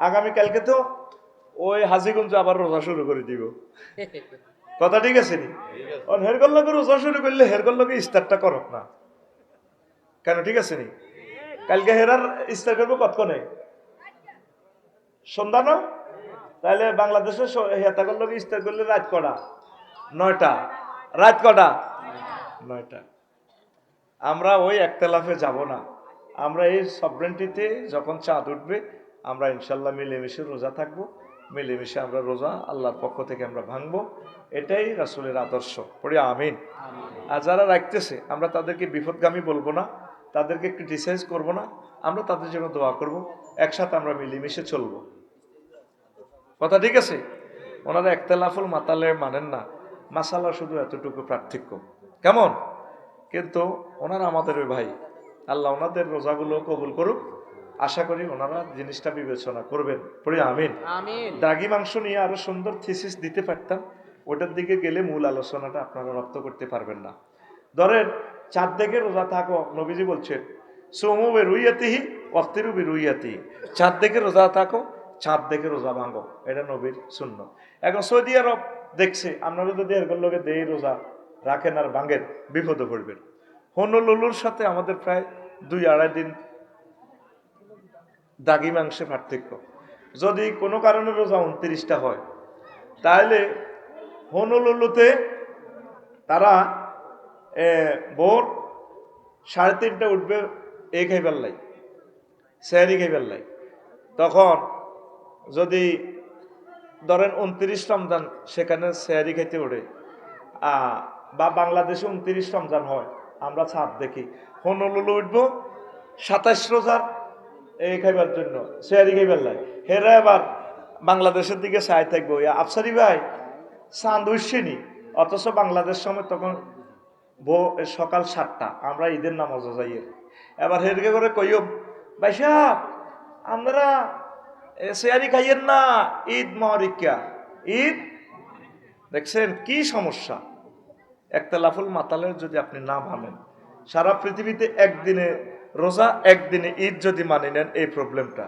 আগামীকালকে তো ওই হাজিগঞ্জ আবার রোজা শুরু করে দিব। কথা ঠিক আছে নি? হেরগল লোকে রোজা শুরু করলে হেরগল লোকে ইস্তারটা করক না কেন? ঠিক আছে নি? কালকে হেরার ইস্তার করবো কতক্ষণে? সন্ধ্যা না? তাহলে বাংলাদেশে হেতাগর লোকে ইস্তার করলে রাত কটা? 9টা। রাত কটা? 9টা। আমরা ওই একতলাফে যাব না। আমরা এই সবরেন্টিতে যখন চাঁদ উঠবে আমরা ইনশাল্লাহ মিলেমিশে রোজা থাকবো, মিলেমিশে আমরা রোজা আল্লাহর পক্ষ থেকে আমরা ভাঙবো। এটাই রাসূলের আদর্শ। পড়ি আমিন। আর যারা রাখতেছে আমরা তাদেরকে বিপদগামী বলবো না, তাদেরকে ক্রিটিসাইজ করব না, আমরা তাদের জন্য দোয়া করব, একসাথে আমরা মিলেমিশে চলবো। কথা ঠিক আছে? ওনারা একতলাফুল মাতালে মানেন না, মাসালা শুধু এতটুকু পার্থক্য। কেমন? কিন্তু ওনারা আমাদের ওই ভাই, আল্লাহ ওনাদের রোজাগুলো কবুল করুক। আশা করি ওনারা জিনিসটা বিবেচনা করবেন। পড়ি আমিন। দাগি মাংস নিয়ে আরো সুন্দর থিসিস দিতে পারতাম, ওটার দিকে গেলে মূল আলোচনাটা আপনারা রপ্ত করতে পারবেন না। ধরেন চাঁদ দেখে রোজা থাকো, নবীজি বলছেন সোমু বেরুইয়াতিহি ওয়াফতিরু বেরুইয়াতিহি, চাঁদ দেখে রোজা থাকো, চাঁদ দেখে রোজা ভাঙো, এটা নবীর সুন্নাত। এখন সৌদি আরব দেখছে আপনারা যদি এরকম লোকে দেই রোজা রাখেন আর ভাঙেন, বিপদে পড়বেন। হনুলুলুর সাথে আমাদের প্রায় 2-2.5 দিন দাগি মাংসে পার্থক্য। যদি কোনো কারণে রোজা 29টা হয়, তাহলে হনুলুলুতে তারা ভোর 3:30 উঠবে এই খাইবার লাই, সেহারি খাইবার লাই। তখন যদি ধরেন 29 রমজান সেখানে সেহারি খাইতে ওঠে, বা বাংলাদেশে 29 রমজান হয়, আমরা ছাদ দেখি হনুলুলু উঠবো 27 রোজার এই খাইবার জন্য, সেহারি খাইবার লাই। হেরা এবার বাংলাদেশের দিকে চাই থাকবো, আফসারি ভাই চাঁদ উঠছেনি, অথচ বাংলাদেশ সময় তখন সকাল 7টা, আমরা ঈদের নামাজ যাই। এবার হেরকে করে কইও ভাই সাহেব আমরা সেহারি খাইয়েন না, ঈদ মহরিকা ঈদ। দেখছেন কি সমস্যা? একতলাফুল মাতালের যদি আপনি না মানেন, সারা পৃথিবীতে একদিনে রোজা একদিনে ঈদ যদি মানি নেন, এই প্রবলেমটা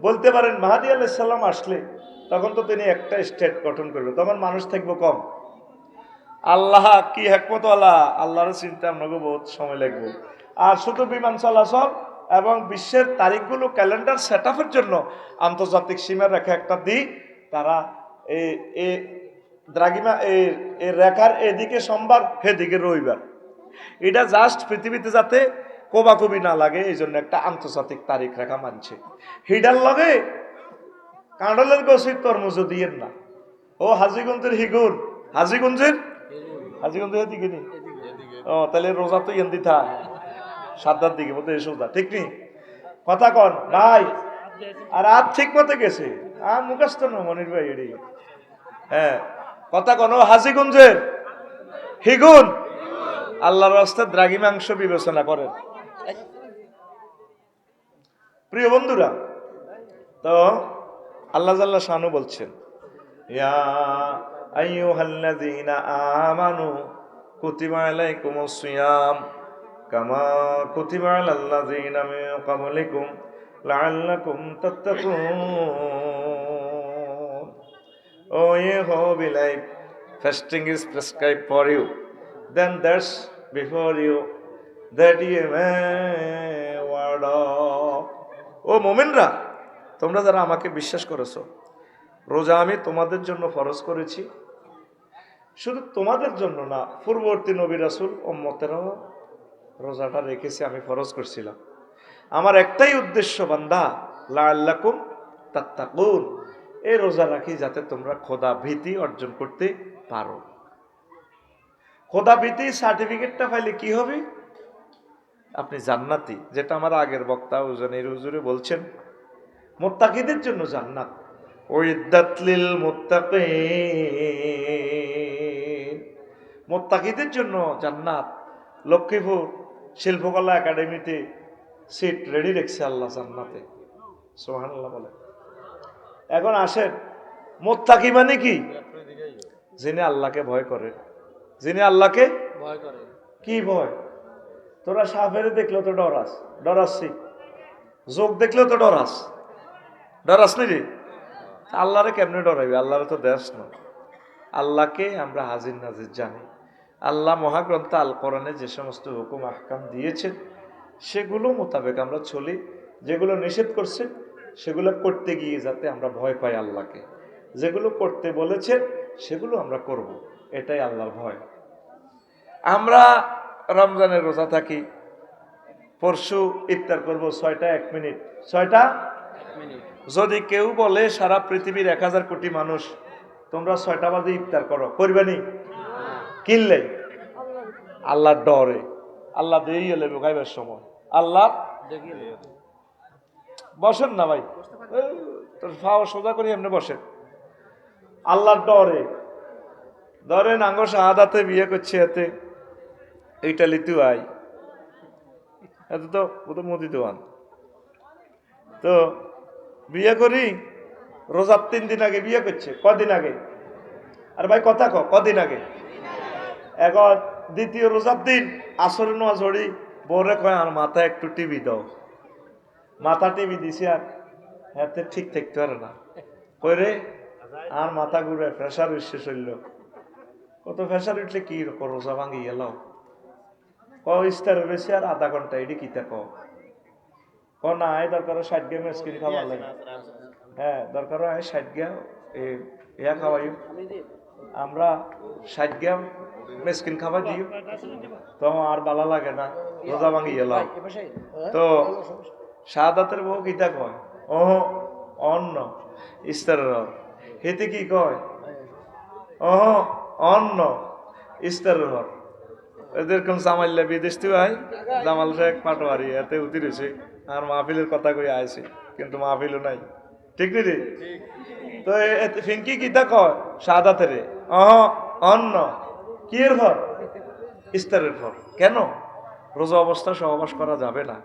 বলতে পারেন মাহাদি আলাইহিস সালাম আসলে তখন তো তিনি একটা স্টেট গঠন করবে, তখন মানুষ থাকবে কম। আল্লাহ কি হিকমতওয়ালা, আল্লাহর চিন্তা আপনাকে বহুত সময় লাগবে। আর শুধু বিমান চলাচল এবং বিশ্বের তারিখগুলো ক্যালেন্ডার সেট আপের জন্য আন্তর্জাতিক সীমারেখা একটা দিক, তারা এই দ্রাঘিমা এই রেখার এদিকে সোমবার সেদিকে রবিবার, এটা জাস্ট পৃথিবীতে যাতে কোবাকুবি না লাগে এই জন্য একটা আন্তর্জাতিক তারিখ রেখা মানছে। হিডার লগে কাঁডলের গছির তরমুজ দিয়েন না। ও হাজিগঞ্জের হিগুন, হাজিগঞ্জের দিকে নি। ও তাহলে রোজা তো ইয়েন দিতা 7টার দিকে বলতে সোজা, ঠিক নি? কথা কন ভাই। আর আজ ঠিক মতে গেছে, মুখস্থ না মনির ভাই এডি। হ্যাঁ কথা কন, ও হাজিগঞ্জের হিগুন, আল্লাহর রাস্তায় দ্রাঘি মাংস বিবেচনা করেন। প্রিয় বন্ধুরা, তো আল্লাহ জাল্লা শানু বলছেন ইয়া আইয়ুহাল্লাযীনা আমানু কুতিবা আলাইকুমুস সিয়াম কামা কুতিবা আলাল্লাযীনা মিন ক্বাবলিকুম লাআল্লাকুম তাত্তাকুন। Oh, ye who believe, fasting is prescribed for you, then that's before you, that ye may ward off. ও মুমিনরা, তোমরা যারা আমাকে বিশ্বাস করেছো, রোজা আমি তোমাদের জন্য ফরজ করেছি। শুধু তোমাদের জন্য না, পূর্ববর্তী নবী রাসূল উম্মতেরাও রোজাটা রেখেছে, আমি ফরজ করছিলাম। আমার একটাই উদ্দেশ্য বান্দা, লাআল্লাকুম তাত্তাকুন, এই রোজা রাখি যাতে তোমরা খোদা ভীতি অর্জন করতে পারো। খোদা ভীতি সার্টিফিকেটটা পাইলে কি হবে? আপনি জান্নাতি, যেটা আমার আগের বক্তা উজানির হুজুরে বলছেন, মুত্তাকিদের জন্য জান্নাত। উইদ্দাত লিল মুত্তাকিন, মুত্তাকিদের জন্য জান্নাত। লক্ষ্মীপুর শিল্পকলা একাডেমিতে সিট রেডি রেখেছে আল্লাহ জান্নাতে, সুবহানাল্লাহ বলে। এখন আসেন, মুত্তাকি মানে কি? যিনি আল্লাহকে ভয় করে, যিনি আল্লাহকে ভয় করে। কি ভয়? তোরা সাপের দেখলেও তো ডরাস, ডরাসি। যোগ দেখলেও তো ডরাস, ডরাস নাকি? আল্লাহরে কেমনে ডরাইবে? আল্লাহরে তো দেশ নয়। আল্লাহকে আমরা হাজির নাজির জানি। আল্লাহ মহাগ্রন্থ আল কোরআনে যে সমস্ত হুকুম আহকাম দিয়েছেন সেগুলো মোতাবেক আমরা চলি। যেগুলো নিষেধ করছেন সেগুলো করতে গিয়ে যাতে আমরা ভয় পাই আল্লাহকে, যেগুলো করতে বলেছেন সেগুলো আমরা করব, এটাই আল্লাহর ভয়। আমরা রমজানের রোজা থাকি, পরশু ইফতার করব 6টা 1 মিনিট, 6টা। যদি কেউ বলে সারা পৃথিবীর 1000 কোটি মানুষ তোমরা 6টা বাজে ইফতার করো, করবেনি? কিনলে আল্লাহর ডরে, আল্লাহ দিয়ে এলে খাইবার সময় আল্লাহ বসেন না ভাই, তোর ফাও সোজা করি এমনি বসেন। আল্লাহর ডরে ধরেন আঙ্গ শাহাদাতে বিয়ে করছে, এতে এইটা লিতু আই এত তো ও তো মোদি দোয়ান, তো বিয়ে করি রোজার 3 দিন আগে বিয়ে করছে। কদিন আগে? আর ভাই কথা কদিন আগে? এখন দ্বিতীয় রোজার দিন আসর নোয়া ঝড়ি বউরে কয় আর মাথা একটু টিভি দাও, মাথা টিভি দিছি আর হাতে ঠিক থাকতে পারে না, কইরে আর মাথা ঘুরে প্রেশার উঠছে শরীর। কত প্রেশার উঠলে কি রোজা ভাঙি গেল? ইস্তার বেশি আর আধা ঘন্টা এটি কিতা ক না এই দরকার 60 গ্রাম স্কিন খাবার লাগে, হ্যাঁ দরকার হয় 60 গ্রাম ইয়া খাওয়াই, আমরা 60 গ্রাম মেসকিন খাবার দিও, তো আর ভালো লাগে না, রোজা ভাঙি গেলাম। তো শাহাদাতের বউ কিতা কয়? ও অন্ন ইস্তারের হক, হেতে কি কয়? ও অন্ন ইস্তারের হক। এরকম জামাইল্লা বিদেশ থেকে আয়, জামাল শেখ পাটোয়ারি এতে উঠি রয়েছে আর মাহফিলের কথা কই আইছে, কিন্তু মাহফিলও নাই, ঠিক নি রে? তো ফিঙ্কি কিতা কয় শাহাদাতের? অন্ন কি এর ঘর? ইস্তারের ঘর। কেন? রোজা অবস্থা সহবাস করা যাবে না,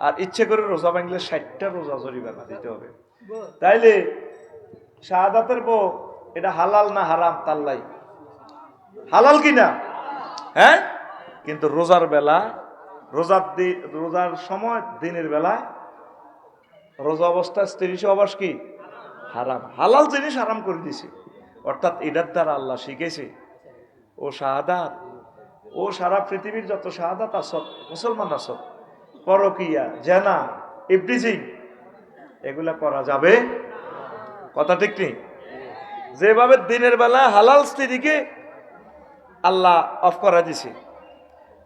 আর ইচ্ছে করে রোজা ভাঙলে 60টা রোজা জরিমানা দিতে হবে। তাইলে শাহাদাতের বউ এটা হালাল না হারাম? তাল্লাই হালাল কিনা? হ্যাঁ, কিন্তু রোজার বেলা রোজার সময় দিনের বেলা রোজা অবস্থা স্ত্রী সহবাস কি হারাম? হালাল জিনিস হারাম করে দিছে, অর্থাৎ এটার দ্বারা আল্লাহ শিখেছে ও শাহাদাত, ও সারা পৃথিবীর যত শাহাদাত আসত মুসলমান আসত, পরকিয়া জেনা ইভরিথিং এগুলা করা যাবে, কথা ঠিক নেই? যেভাবে দিনের বেলা হালাল স্ত্রীকে আল্লাহ অফ করা দিছে,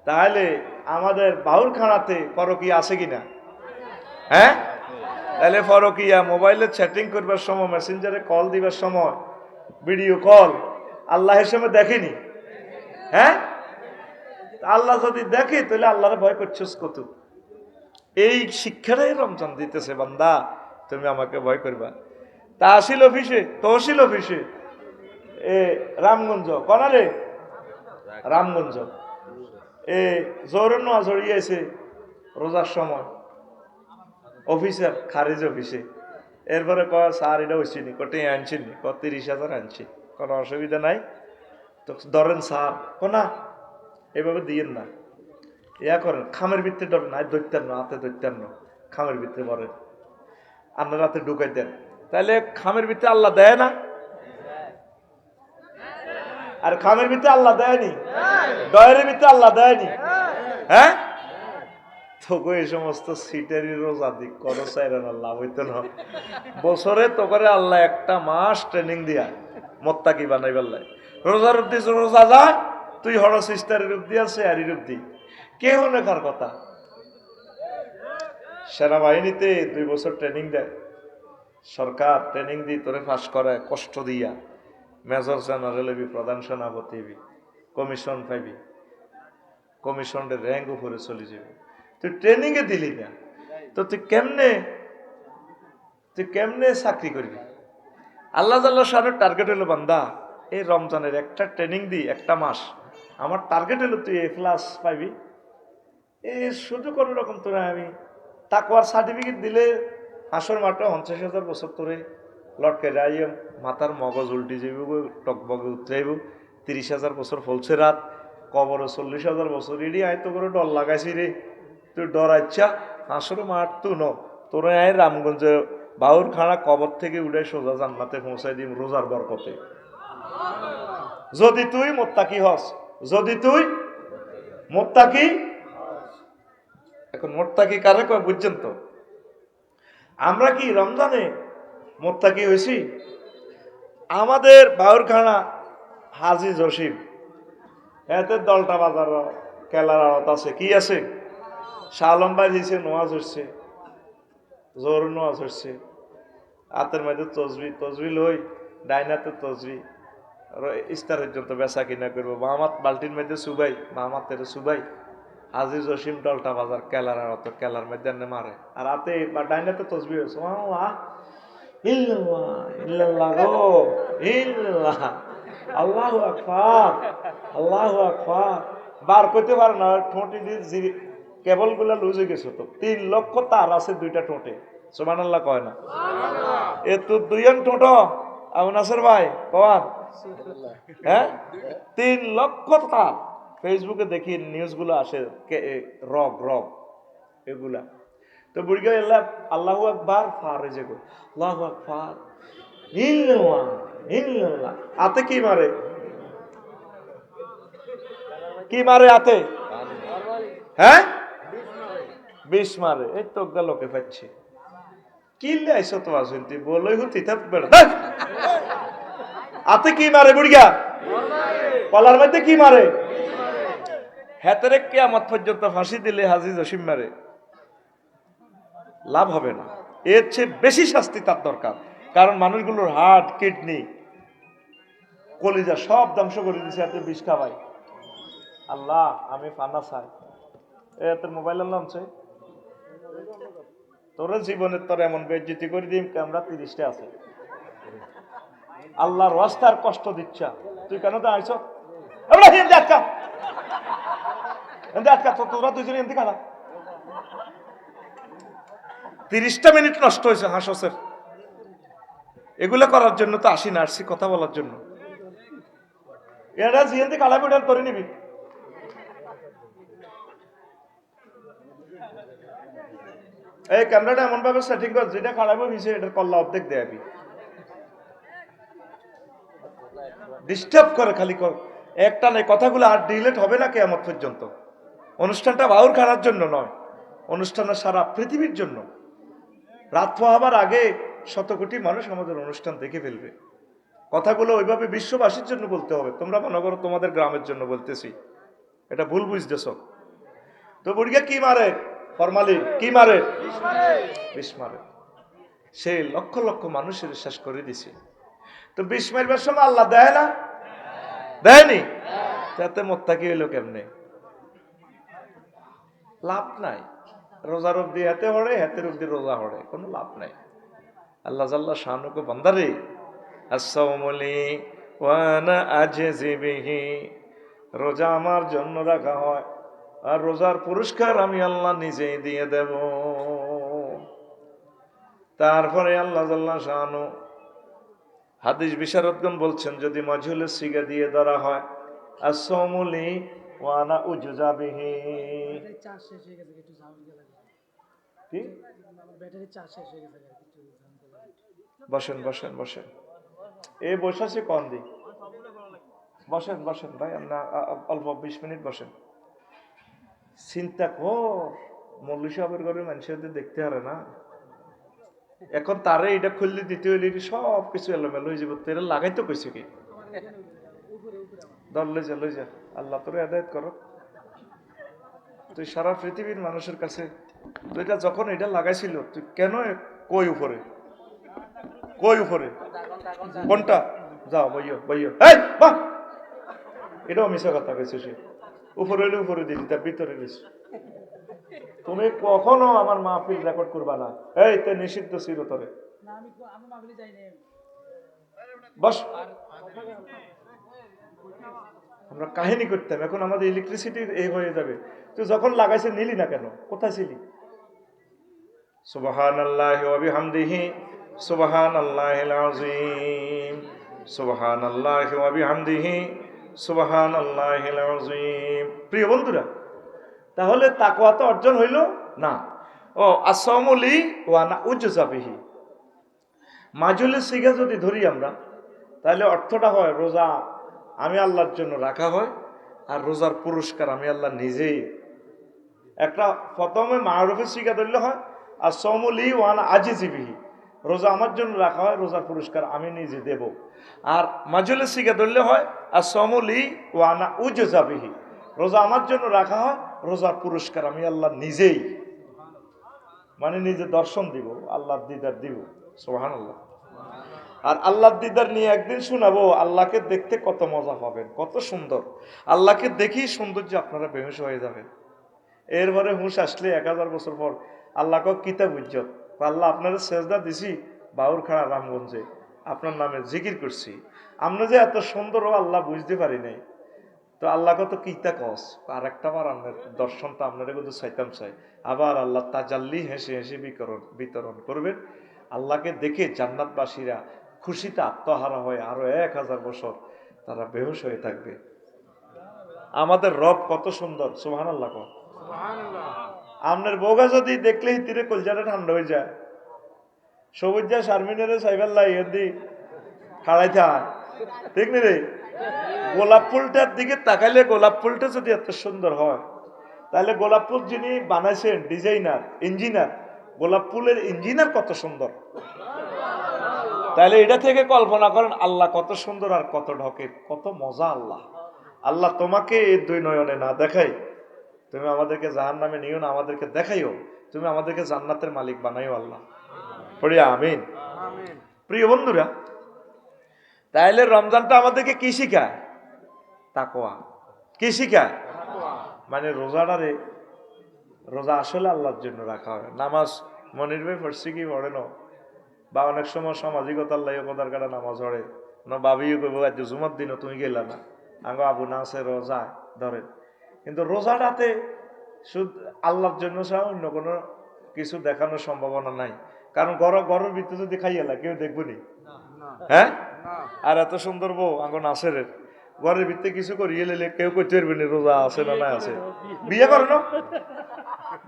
তাহলে আমাদের বাউলখানাতে পরকিয়া আছে কিনা? হ্যাঁ, তাহলে পরকিয়া মোবাইলে চ্যাটিং করবার সময়, মেসেঞ্জারে কল দিবার সময়, ভিডিও কল আল্লাহের সময় দেখেনি? হ্যাঁ, আল্লাহ যদি দেখে তাহলে আল্লাহর ভয় করছিস কত? এই শিক্ষাটাই রমজান দিতেছে, বান্দা তুমি আমাকে ভয় করবা। তহসিল অফিসে রামগঞ্জ কনারে রামগঞ্জ জোরন জড়িয়েছে রোজার সময় অফিসার খারিজ অফিসে, এরপরে কয় স্যার এটা হয়েছিনি, কটে আনছিনি, 30,000 আনছি, কোনো অসুবিধা নাই, তো ধরেন স্যার না এভাবে দিয়েন না, ইয়া করেন খামের ভিতরে ধরেন, আর ধরতেন না, হাতে ধরতেন না, খামের ভিতরে ভরেন, আপনার হাতে ঢুকাই দেন, তাহলে খামের ভিতরে আল্লাহ দেয় না? আর খামের ভিতরে আল্লাহ দেয়নি? ডয়ের ভিতরে আল্লাহ দেয়নি? হ্যাঁ, তো এই সমস্ত সিটেরই রোজা দিক করো চাইরেন, আল্লাহ হইতো না। বছরে তো করে আল্লাহ 1 মাস ট্রেনিং দিয়া মোত্তাকি বানাই বেলায়, রোজার রূপ দিস রোজা যা, তুই হড় সিস্টারের রূপ দিয়া শেয়ারি রূপ দি, কেউ লেখার কথা। সেনাবাহিনীতে 2 বছর ট্রেনিং দেয় সরকার, ট্রেনিং দিয়ে তোরে ফাঁস করে কষ্ট দিয়া, মেজর জেনারেল হবি, প্রধান সেনাপতি হবি, কমিশন পাইবি, কমিশনের র্যাঙ্ক উপরে চলে যাবে, তুই ট্রেনিং এ দিলি না, তো তুই কেমনে চাকরি করবি? আল্লাহ শাহের টার্গেট হলো বান্দা এই রমজানের একটা ট্রেনিং দি 1 মাস, আমার টার্গেট হলো তুই A+ পাইবি, এই শুধু কোনো রকম তোরা আমি তাকওয়ার সার্টিফিকেট দিলে হাসর মাঠে 50,000 বছর তোরে লটকে যাই, মাথার মগজ উল্টি যাইব, টকবগে উতরাইব, 30,000 বছর ফলছে রাত, কবরে 40,000 বছর, এডি আয় তো করে ডর লাগাইছি রে, তুই ডর আচ্ছা হাসর মাঠ তু ন তোরে আয় রামগঞ্জে বাউর খানা কবর থেকে উঠে সোজা জান্নাতে পৌঁছাই দিম রোজার বরকতে। যদি তুই মুত্তাকি হস, যদি তুই মুত্তাকি। এখন মুত্তাকি কারে কয় বুঝছেন তো? আমরা কি রমজানে মুত্তাকি হয়েছি? আমাদের বাউরখানা হাজি জসিম এতে দলটা বাজার কেলার আড়ত আছে, কি আছে? শালম ভাই দিয়েছে, নোয়াজ হচ্ছে, জোর নোয়াজ হচ্ছে, হাতের মধ্যে তসবি তসবি লই, ডাইনাতে তসবি ইস্তার পর্যন্ত বেচা কিনা করবো। মামাত বাল্টির মধ্যে সুবাই, মামাত সুবাই, হাজি জসিম দলটা বাজার কেলার আড়ত, কেলার মধ্যে মারে আর হাতে বা ডাইনাতে তসবি হয়েছে। আল্লাহু আকবার, আল্লাহু আকবার, বার করতে পারে না, ঠোঁটে দিয়ে কেবল গুলা লুজ হয়ে গেছে। তো 3 লক্ষ তার আছে 2টা ঠোঁটে, সুবহানাল্লাহ কয় না? এ তো 2 ঠোঁট আবু নাসের ভাই কওয়ার, হ্যাঁ 3 লক্ষ তার। ফেসবুকে দেখি নিউজগুলো আসে, রগ রগ এগুলা। তো বুড়ি এল্লাহ আল্লাহু আকবার ফারে যে গো আল্লাহু আকবার ইল্লাল্লাহ ইল্লাল্লাহ। আতে কি মারে? কি মারে আতে? হ্যাঁ 20 মারে। এই তো লোকে পাচ্ছে কি লাইছো তো আসেন তুই বলই হতি থাকবে আতে কি মারে বুড়িয়া? কলার মধ্যে কি মারে? হেতেরে কিয়ামত পর্যন্ত ফাঁসি দিলে হাজি জসিম মারে, লাভ হবে না। এর চেয়ে বেশি শাস্তি তার দরকার। কারণ মানুষগুলোর হার্ট, কিডনি, কলিজা সব ধ্বংস করে দিচ্ছে এত বিষ খাওয়াই। আল্লাহ আমি ফানা চাই। এত মোবাইলের নাম চাই তোর জীবনের তোর এমন বেজ্জিতি করে দিম, ক্যামেরা 30টা আছে। আল্লাহর রাস্তার কষ্ট দিচ্ছা তুই কেন তো আইছ? তোরা দুজনে এমনি খানা 30টা মিনিট নষ্ট হয়েছে হাসসের। এগুলো করার জন্য তো আসি না, আসছি কথা বলার জন্য। এরা জিএনতে কালা বেটার করে নিবি। এই ক্যামেরাটা এমন ভাবে সেটিং কর যেটা খারাপ হয়েছে এটার কল্লা অর্ধেক দেয়াবি। ডিস্টার্ব করে খালি কর একটা নেই, কথাগুলো আর ডিলেট হবে না কিয়ামত পর্যন্ত। অনুষ্ঠানটা বাউর খারার জন্য নয়, অনুষ্ঠানটা সারা পৃথিবীর জন্য। রাত হবার আগে 100 কোটি মানুষ আমাদের অনুষ্ঠান দেখে ফেলবে। কথাগুলো ওইভাবে বিশ্ববাসীর জন্য বলতে হবে। তোমরা মনে করো তোমাদের গ্রামের জন্য বলতেছি, এটা ভুল বুঝতেছ। তো বুড়িয়া কি মারে? ফরমালিন। কি মারে? বিষ মারে। সে লক্ষ লক্ষ মানুষের শেষ করে দিছে। তো বিষ মারবার সময় আল্লাহ দেয় না? দেয়নি? তাতে মোত্তাকি হইল কেমনে? লাভ নাই। রোজার অব্দি হাতে হড়ে, হাতের অব্দি রোজা হড়ে, কোনো লাভ নাই। আল্লাহ জাল্লা শানুকে বান্দারে আসসাউমুলি ওয়ানা আজজি বিহি, রোজা আমার জন্য রাখা হয় আর রোজার পুরস্কার আমি আল্লাহ নিজেই দিয়ে দেব। তারপরে আল্লাহ জাল্লা শানু হাদিস বিশারদগণ বলছেন যদি মাজহুলের সিগা দিয়ে ধরা হয় আসসাউমুলি ওয়ানা উজজা বিহি। কি? বসেন বসেন বসেন, এই বসাছি কন দি, বসেন বসেন ভাই, অল্প 20 মিনিট বসেন। চিন্তা কর মৌলভী সাহেবের ঘরে মানুষদের দেখতে পারে না, এখন তারে এটা খুললে দিতে হইলে সব কিছু এলোমেলো হয়ে যাবে। তেরা লাগাইতে কইছে কি? দল লই যা লই যা, আল্লাহ তোরে হেদায়েত করো। তুই সারা পৃথিবীর মানুষের কাছে তুইটা যখন এটা লাগাইছিল তুই কেন কই উপরে? কই উপরে? কোনটা? যাও বইও বইও। এই বাহ, এটাও মিশা কথা কইছে সে। উপরে হইলে উপরে দিলি, তার ভিতরে গেছে। তুমি কখনো আমার মাহফিল রেকর্ড করবা না, এই তে নিষিদ্ধ চিরতরে। বস, আমরা কাহিনী করতাম, এখন আমাদের ইলেকট্রিসিটি এই হয়ে যাবে। তুই যখন লাগাইছে নিলি না কেন? কোথায় ছিলি? সুবহানাল্লাহি ওয়া বিহামদিহি সুবহানাল্লাহিল আযীম, সুবহানাল্লাহি ওয়া বিহামদিহি সুবহানাল্লাহিল আযীম। প্রিয় বন্ধুরা, তাহলে তাকওয়া তো অর্জন হইল না। ও আসামুলি ওয়া না উজজা বিহি, মাজুলের সিগা যদি ধরি আমরা, তাহলে অর্থটা হয় রোজা আমি আল্লাহর জন্য রাখা হয়, আর রোজার পুরস্কার আমি আল্লাহ নিজেই। একটা প্রথমে মারুফের সিগা ধরলে হয় আর সমলি ওয়ান আজিজিবিহি, রোজা আমার জন্য রাখা হয়, রোজার পুরস্কার আমি নিজে দেব। আর মাজুলের সিগা ধরলে হয় আর সমলি ওয়ানা উজাবিহি, রোজা আমার জন্য রাখা হয়, রোজার পুরস্কার আমি আল্লাহ নিজেই, মানে নিজে দর্শন দিব, আল্লাহর দিদার দিব। সুবহানাল্লাহ। আর আল্লাহর দিদার নিয়ে একদিন শোনাবো, আল্লাহকে দেখতে কত মজা পাবেন, কত সুন্দর। আল্লাহকে দেখি সৌন্দর্য আপনারা বেহুশ হয়ে যাবেন। এরপরে হুঁশ আসলে 1000 বছর পর আল্লাহকে কিতাব উজ্জত, আল্লাহ আপনারা সেজদা দিছি বাউরখাড়া রামগঞ্জে, আপনার নামে জিকির করছি, আমরা যে এত সুন্দর ও আল্লাহ বুঝতে পারি নাই, তো আল্লাহকে তো কিতা কস আর একটা বার আপনার দর্শনটা আপনারা কিন্তু চাইতাম চাই। আবার আল্লাহ তাজাল্লি হেসে হেসে বিতরণ করবেন। আল্লাহকে দেখে জান্নাতবাসীরা খুশিতে আত্মহারা হয়ে আরো 1000 বছর তারা বেহুশ হয়ে থাকবে। আমাদের রব কত সুন্দর, সুবহানাল্লাহ। আপনার বউগা যদি দেখলেই তীরে কলজাটা ঠান্ডা হয়ে যায়, সবুজ যা শারমিনের সাইবাল্লাহ ইয়েদি খাড়াই থাক, ঠিক নি রে? গোলাপ ফুলটার দিকে তাকাইলে গোলাপ ফুলটা যদি এত সুন্দর হয়, তাহলে গোলাপ ফুল যিনি বানাইছেন ডিজাইনার ইঞ্জিনিয়ার, গোলাপ ফুলের ইঞ্জিনিয়ার কত সুন্দর। তাহলে এটা থেকে কল্পনা করেন আল্লাহ কত সুন্দর আর কত ঢকে, কত মজা আল্লাহ। আল্লাহ তোমাকে এই দুই নয়নে না দেখাই, তুমি আমাদেরকে জাহান্নামে নিও না, আমাদেরকে দেখাইও, তুমি আমাদেরকে জান্নাতের মালিক বানাইও আল্লাহ। পড়ি আমিন। প্রিয় বন্ধুরা, তাইলে রমজানটা আমাদেরকে কি শিখায়? তাকওয়া। কি শিখায়? মানে রোজাটারে, রোজা আসলে আল্লাহর জন্য রাখা হয়। নামাজ মনির ভাই পড়ছি কি পড়ে না, বা অনেক সময় সামাজিকতার লাগে কোদার কাটা নামাজ পড়ে না, বাবিও কইব আজ জুমার দিনও তুমি গেলা না, আঙ্গ আবু না আছে রোজা ধরেন। কিন্তু রোজাটাতে শুধু আল্লাহর জন্য ছাড়া অন্য কোনো কিছু দেখানোর সম্ভাবনা নাই। কারণ ঘরের ভিতরে যদি খাইয়ালা কেউ দেখবো নি, হ্যাঁ? আর এত সুন্দর বউ আঙ্গ নাসেরের ঘরের ভিতরে কিছু করিয়ে লেলে কেউ করতে পারবে না রোজা আছে না নাই আছে। বিয়ে করে না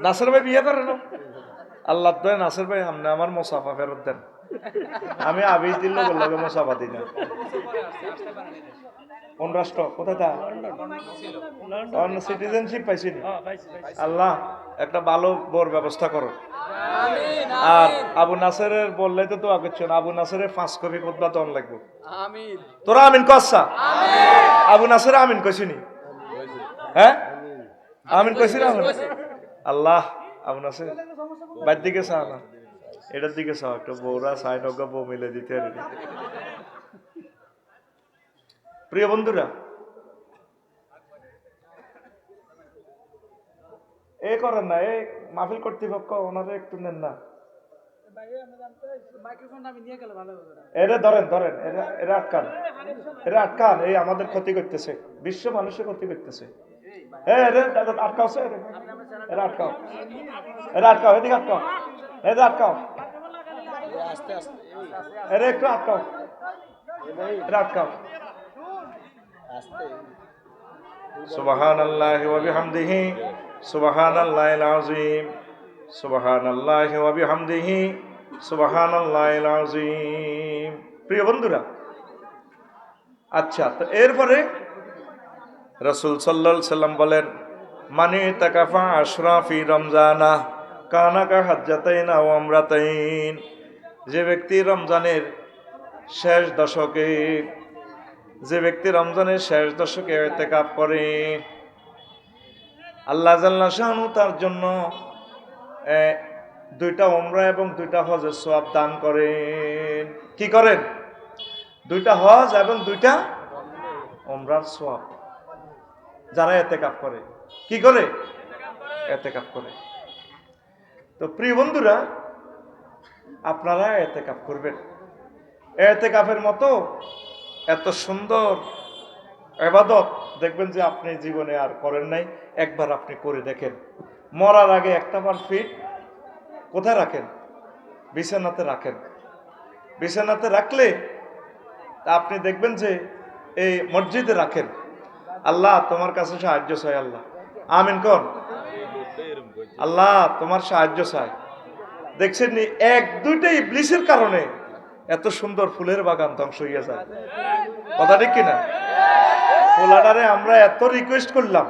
নাসের ভাই, বিয়ে করে না। আল্লাহ দয় নাসের ভাই আপনি আমার মোসাফা ফেরত দেন, আমি আবি দিল বললো মোসাফা দিই না। কোন রাষ্ট্র, কোথায় তা সিটিজেনশিপ পাইছি। আল্লাহ একটা ভালো বোর ব্যবস্থা করো। আর আবু নাসেরের বললে তো দোয়া করছেন, আবু নাসেরের 5 কপি খুতবা তো লাগবে। তোরা আমিন কসা? আবু নাসের আমিন কইছিনি? হ্যাঁ আমিন কইছিনি? আল্লাহ আবু নাসের বাদ দিকে চা না, এটার দিকে চাও, একটু বউরা সাই নৌকা বউ মিলে দিতে। প্রিয় বন্ধুরা, এ করেন না, এই মাহফিল কর্তৃপক্ষ ওনারা একটু নেন না, এরা ধরেন ধরেন, এরা আটকান, এরা আটকান, এই আমাদের ক্ষতি করতেছে, বিশ্ব মানুষের ক্ষতি করতেছে। আটকাও, এরা আটকাও, এরা আটকাও, এদিকে আটকাও, এদের আটকাও, এরা একটু আটকাও, এরা আটকাও। সুবহানাল্লাহি ওয়া বিহামদিহি সুবহানাল্লাহিল আযীম, সুবহানাল্লাহি ওয়া বিহামদিহি সুবহানাল্লাহিল আযীম। প্রিয় বন্ধুরা, আচ্ছা, তো এরপরে রাসূল সাল্লাল্লাহু আলাইহি সাল্লাম বলেন, মানি তাকাফা আশরাফি রমজানা কানা কা হাজ্জাতাইন ওয়া উমরাতাইন। যে ব্যক্তি রমজানের শেষ দশকে, যে ব্যক্তি রমজানের শেষ দশকে ইতিকাফ করে, আল্লাহ জাল্লা শানু তার জন্য 2টা উমরা এবং 2টা হজের সওয়াব দান করেন। কি করেন? 2টা হজ এবং 2টা উমরার সওয়াব যারা ইতিকাফ করে। কি করে? ইতিকাফ করে। তো প্রিয় বন্ধুরা, আপনারা ইতিকাফ করবেন। ইতিকাফের মতো এত সুন্দর ইবাদত দেখবেন যে আপনি জীবনে আর করেন নাই, একবার আপনি করে দেখেন। মরার আগে একটাবার ফিট কোথায় রাখেন? বিছানাতে রাখেন। বিছানাতে রাখলে আপনি দেখবেন যে এই মসজিদে রাখেন। আল্লাহ তোমার কাছে সাহায্য চাই, আল্লাহ আমিন কর, আল্লাহ তোমার সাহায্য চাই। দেখছেন নি, 1-2টা ইবলিসের কারণে এত সুন্দর ফুলের বাগান ধ্বংস হইয়া যায়। কথা ঠিক কিনা? পোলাডারে আমরা এত রিকোয়েস্ট করলাম,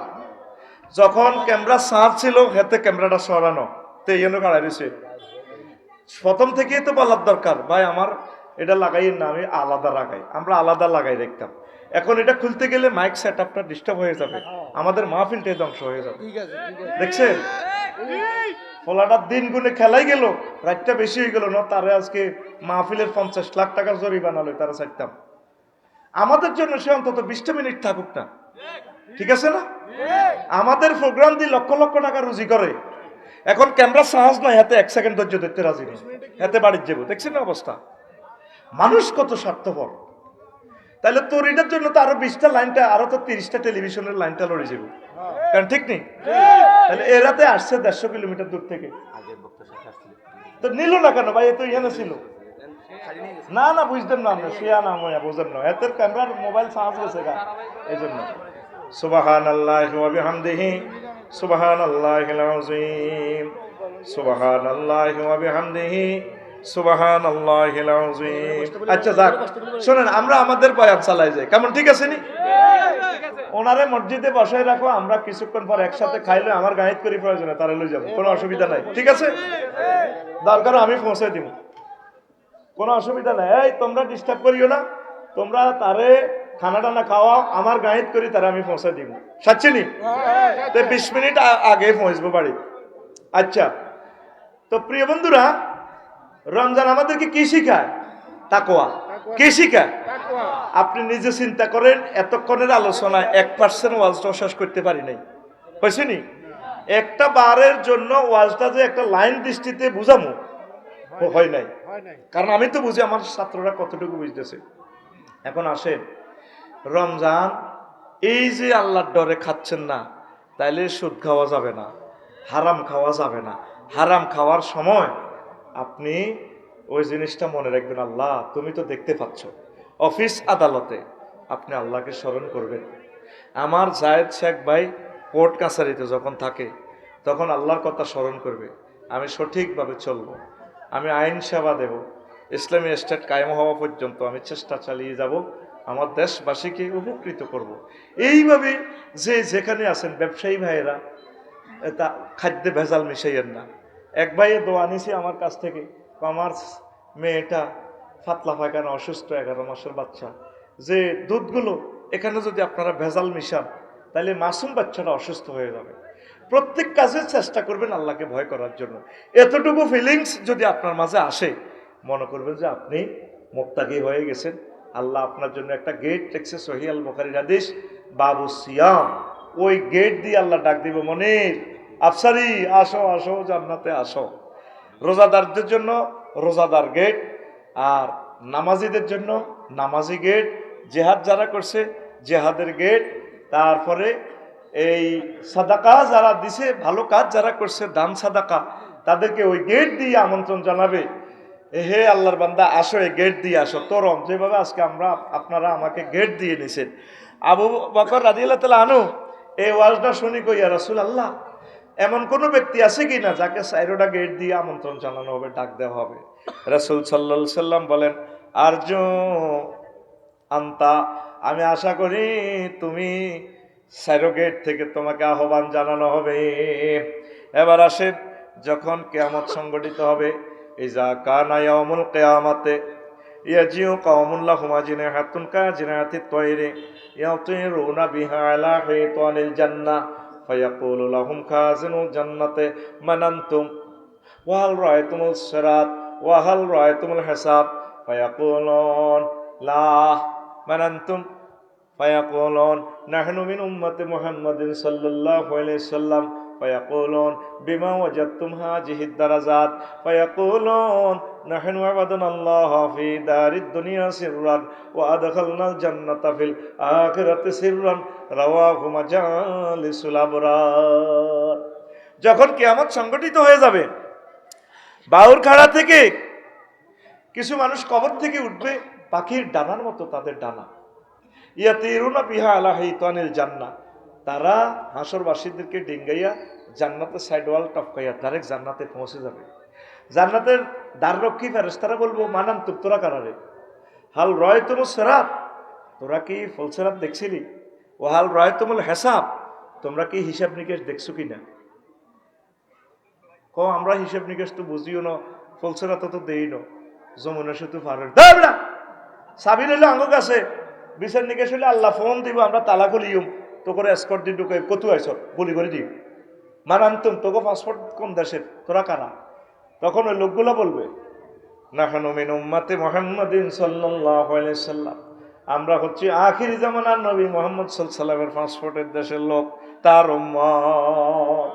যখন ক্যামেরা সাঁত ছিল হাতে ক্যামেরাটা সরানো, তো এই জন্য কাড়াই রয়েছে। প্রথম থেকেই তো বলার দরকার, ভাই আমার এটা লাগাই না, আমি আলাদা লাগাই, আমরা আলাদা লাগাই দেখতাম। এখন এটা খুলতে গেলে মাইক সেট আপটা ডিস্টার্ব হয়ে যাবে, আমাদের মাহফিলটাই ধ্বংস হয়ে যাবে। দেখছেন ফলাটার দিন গুনে খেলাই গেল, রাতটা বেশি হয়ে গেল না, তারে আজকে মাহফিলের 50 লাখ টাকার জরিমানা লই তারা চাইতাম। আমাদের জন্য সে অন্তত 20টা মিনিট থাকুক না, ঠিক আছে না? আমাদের প্রোগ্রাম দিয়ে লক্ষ লক্ষ টাকা রুজি করে। এখন ক্যামেরা সাহস নাই, হাতে 1 সেকেন্ড ধৈর্য ধরতে রাজি নেই, হাতে বাড়ির যাবো। দেখছেন না অবস্থা? মানুষ কত স্বার্থপর। তাহলে তোর এটার জন্য তো আরো 20টা লাইনটা, আরো তো 30টা টেলিভিশনের লাইনটা লড়ে যাবো, কারণ ঠিক নেই? তাহলে এরাতে আসছে 150 কিলোমিটার দূর থেকে, তো নিল না কেন ভাই? এ তো এখানে ছিল না। না বুঝতেন না, আপনি শিয়া না ময়া বুঝেন না, এতের ক্যামেরার মোবাইল চার্জ গেছে গা, এই জন্য। সুবহানাল্লাহি ওয়া বিহামদিহি সুবহানাল্লাহিল আযীম সুবহানাল্লাহি ওয়া বিহামদিহি সুবহানাল্লাহিল আযীম। আচ্ছা যাক, শুনেন আমরা আমাদের বয়ান চালাই যাই, কেমন? ঠিক আছে নি? ওনারে মসজিদে বসায় রাখো, আমরা কিছুক্ষণ পর একসাথে খাইলে আমার গাইড করি, প্রয়োজনে তারা লই যাবো, কোনো অসুবিধা নাই, ঠিক আছে? দরকার আমি পৌঁছে দিব, কোনো অসুবিধা নাই। এই তোমরা ডিস্টার্ব করিও না, তোমরা তারে খানা টানা খাওয়া, আমার গাইড করি, তারা আমি পৌঁছে দিব, সাচ্ছিনি? তো 20 মিনিট আগে পৌঁছবো বাড়ি। আচ্ছা, তো প্রিয় বন্ধুরা, রমজান আমাদেরকে কি শিখায়? তাকওয়া। কি শিখায়? আপনি নিজে চিন্তা করেন, এতক্ষণের আলোচনায় 1% ওয়াজটাও শেষ করতে পারি নাই, হয়েছে নি? একটা বারের জন্য ওয়াজটা যে একটা লাইন দৃষ্টিতে বুঝামো হয় নাই, কারণ আমি তো বুঝি আমার ছাত্ররা কতটুকু বুঝতেছে। এখন আসেন, রমজান এই যে আল্লাহর ডরে খাচ্ছেন না, তাইলে সুদ খাওয়া যাবে না, হারাম খাওয়া যাবে না। হারাম খাওয়ার সময় আপনি ওই জিনিসটা মনে রাখবেন, আল্লাহ তুমি তো দেখতে পাচ্ছ। অফিস আদালতে আপনি আল্লাহকে স্মরণ করবেন। আমার জায়েদ শেখ ভাই কোর্ট কাছারিতে যখন থাকে, তখন আল্লাহর কথা স্মরণ করবে, আমি সঠিকভাবে চলবো, আমি আইন সেবা দেব, ইসলামী স্টেট কায়েম হওয়া পর্যন্ত আমি চেষ্টা চালিয়ে যাব, আমার দেশবাসীকে উপকৃত করব। এইভাবে যে যেখানে আছেন ব্যবসায়ী ভাইয়েরা, তা খাদ্যে ভেজাল মিশাইয়েন না। এক ভাইয়ে দোয়া নিছি আমার কাছ থেকে, আমার মেয়েটা পাতলা পায়খানা, অসুস্থ, 11 মাসের বাচ্চা, যে দুধগুলো এখানে যদি আপনারা ভেজাল মিশান, তাহলে মাসুম বাচ্চাটা অসুস্থ হয়ে যাবে। প্রত্যেক কাজে চেষ্টা করবেন আল্লাহকে ভয় করার জন্য। এতটুকু ফিলিংস যদি আপনার মাঝে আসে, মনে করবেন যে আপনি মুত্তাকি হয়ে গেছেন। আল্লাহ আপনার জন্য একটা গেট রেখেছে, সহিহ আল বুখারীর হাদিস, বাবু সিয়াম। ওই গেট দিয়ে আল্লাহ ডাক দিব, মনির আফসারি আসো আসো, জান্নাতে আসো। রোজাদারদের জন্য রোজাদার গেট, আর নামাজিদের জন্য নামাজি গেট, জেহাদ যারা করছে জেহাদের গেট, তারপরে এই সাদাকা যারা দিছে, ভালো কাজ যারা করছে, দান সাদাকা, তাদেরকে ওই গেট দিয়ে আমন্ত্রণ জানাবে, হে আল্লাহর বান্দা আসো, এই গেট দিয়ে আসো। তরম যেভাবে আজকে আপনারা আমাকে গেট দিয়ে নিছেন। আবু বকর রাদিয়াল্লাহু তাআলা আনহু এই ওয়াজটা শুনি, কইয়া রাসূলুল্লাহ, এমন কোন ব্যক্তি আছে কি না যাকে 4টা গেট দিয়ে আমন্ত্রণ জানানো হবে, ডাক দেওয়া হবে? রাসূল সাল্লাল্লাহু আলাইহি সাল্লাম বলেন, আরজু আন্তা, আমি আশা করি তুমি 4 গেট থেকে তোমাকে আহ্বান জানানো হবে। এবার আসেন, যখন কিয়ামত সংগঠিত হবে, ইজা কানা ইয়াউমুল কিয়ামাতে ইয়াজিউ কওমুন লাহুম আজনিহাতুন কাজিনাতিত তায়রি ইয়াতিরুনা বিহা আলা হিতানিল জান্নাহ ফায়াকুলু লাহুম খাজিনুল জান্নাতি মান আনতুম ওয়া হাল রাআইতুমুস সিরাত ওয়া হাল রাআইতুমুল হিসাব ফায়াকুলুন লা মান আনতুম ফায়াকুলুন নাহনু মিন উম্মতি মুহাম্মাদিন সাল্লাল্লাহু আলাইহি ওয়াসাল্লাম ফায়াকুলুন বিমা ওয়াজাদতুম হাযিহিদ দারাজাত ফায়াকুলুন নাহনু আবাদনাল্লাহ ফি দারিদ দুনিয়া সিররান ওয়া আদখালনাল জান্নাতা ফিল আখিরাতি সিররান রাওয়াহু মাজালিসুল আবরার। যখন কিয়ামত সংগঠিত হয়ে যাবে, বাউরখাড়া থেকে কিছু মানুষ কবর থেকে উঠবে, পাখির ডানার মতো তাদের ডানা, ইয়াতিরুনা বিহা আলা হিতানিল জান্নাহ, তারা হাসরবাসীদেরকে ডিঙ্গাইয়া জান্নাতের সাইড ওয়াল টপকাইয়া ডাইরেক্ট জান্নাতে পৌঁছে যাবে। জান্নাতের দ্বাররক্ষী ফেরেশতারা বলবো মানান তোরা কারারে, হাল রয় তুমুল সেরাত, তোরা কি ফুলসেরাত দেখছিলি? ও হাল রয় তুমুল হেসাব, তোমরা কি হিসাব নিকেশ দেখছো কিনা? আমরা হিসাব নিকেশ তো বুঝিও না, ফুলসেরাত তো দেই না, যমুনা সেতু পারেন সাবিল হইলে আঙ্গ কাছে বিচার নিকেশ হইলে আল্লাহ ফোন দিব, আমরা তালা খুলিম তো করে এসকর্ট দিন ঢুকে কত আইস গুলি করে দিই মানান্তুম তোকে পাসপোর্ট কোন দেশের, তোরা কারা? তখন ওই লোকগুলো বলবে নাহানু মিন উম্মাতে মুহাম্মাদিন সাল্লাল্লাহু আলাইহি সাল্লাম, আমরা হচ্ছি আখিরি জামানার নবী মুহাম্মদ সাল্লাল্লাহু আলাইহি সাল্লামের পাসপোর্টের দেশের লোক, তার উম্মত।